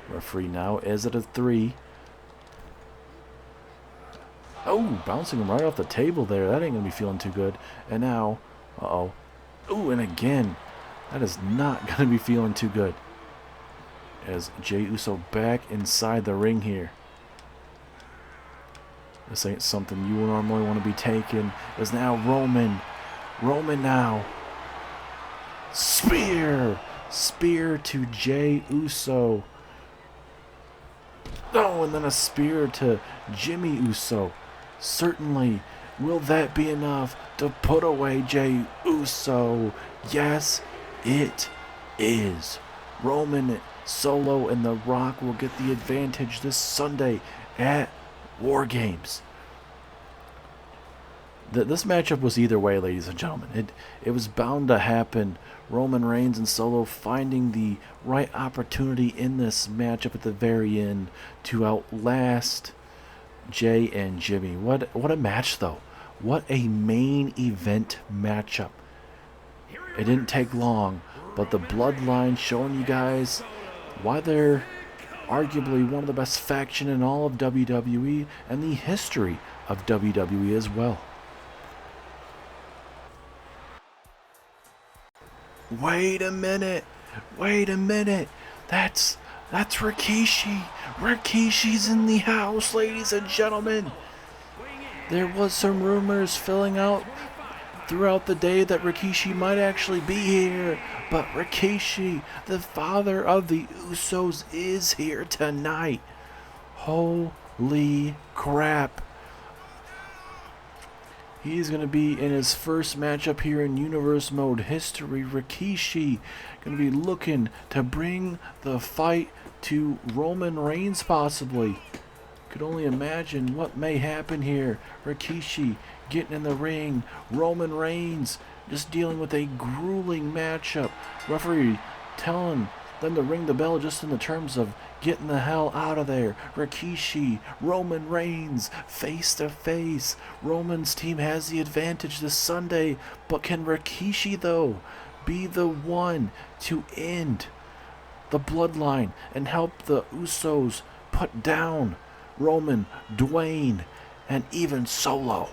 Referee now is at a 3. Oh, bouncing him right off the table there. That ain't going to be feeling too good. And now, uh-oh. Ooh, and again, that is not going to be feeling too good. As Jey Uso back inside the ring here. This ain't something you normally want to be taking. Is now Roman. Roman now. Spear. Spear to Jey Uso. Oh, and then a spear to Jimmy Uso. Certainly, will that be enough to put away Jey Uso? Yes, it is. Roman, Solo, and The Rock will get the advantage this Sunday at WarGames. This matchup was either way, ladies and gentlemen. It was bound to happen. Roman Reigns and Solo finding the right opportunity in this matchup at the very end to outlast Jay and Jimmy. What a match, though. What a main event matchup. It didn't take long, but the Bloodline showing you guys why they're arguably one of the best faction in all of WWE and the history of WWE as well. Wait a minute. That's Rikishi. Rikishi's in the house, ladies and gentlemen. There was some rumors filling out throughout the day that Rikishi might actually be here, but Rikishi, the father of the Usos, is here tonight. Holy crap. He's going to be in his first matchup here in Universe Mode history. Rikishi going to be looking to bring the fight to Roman Reigns possibly. Could only imagine what may happen here. Rikishi getting in the ring. Roman Reigns just dealing with a grueling matchup. Referee telling them to ring the bell just in the terms of getting the hell out of there. Rikishi, Roman Reigns, face to face. Roman's team has the advantage this Sunday, but can Rikishi, though, be the one to end the Bloodline and help the Usos put down Roman, Dwayne, and even Solo?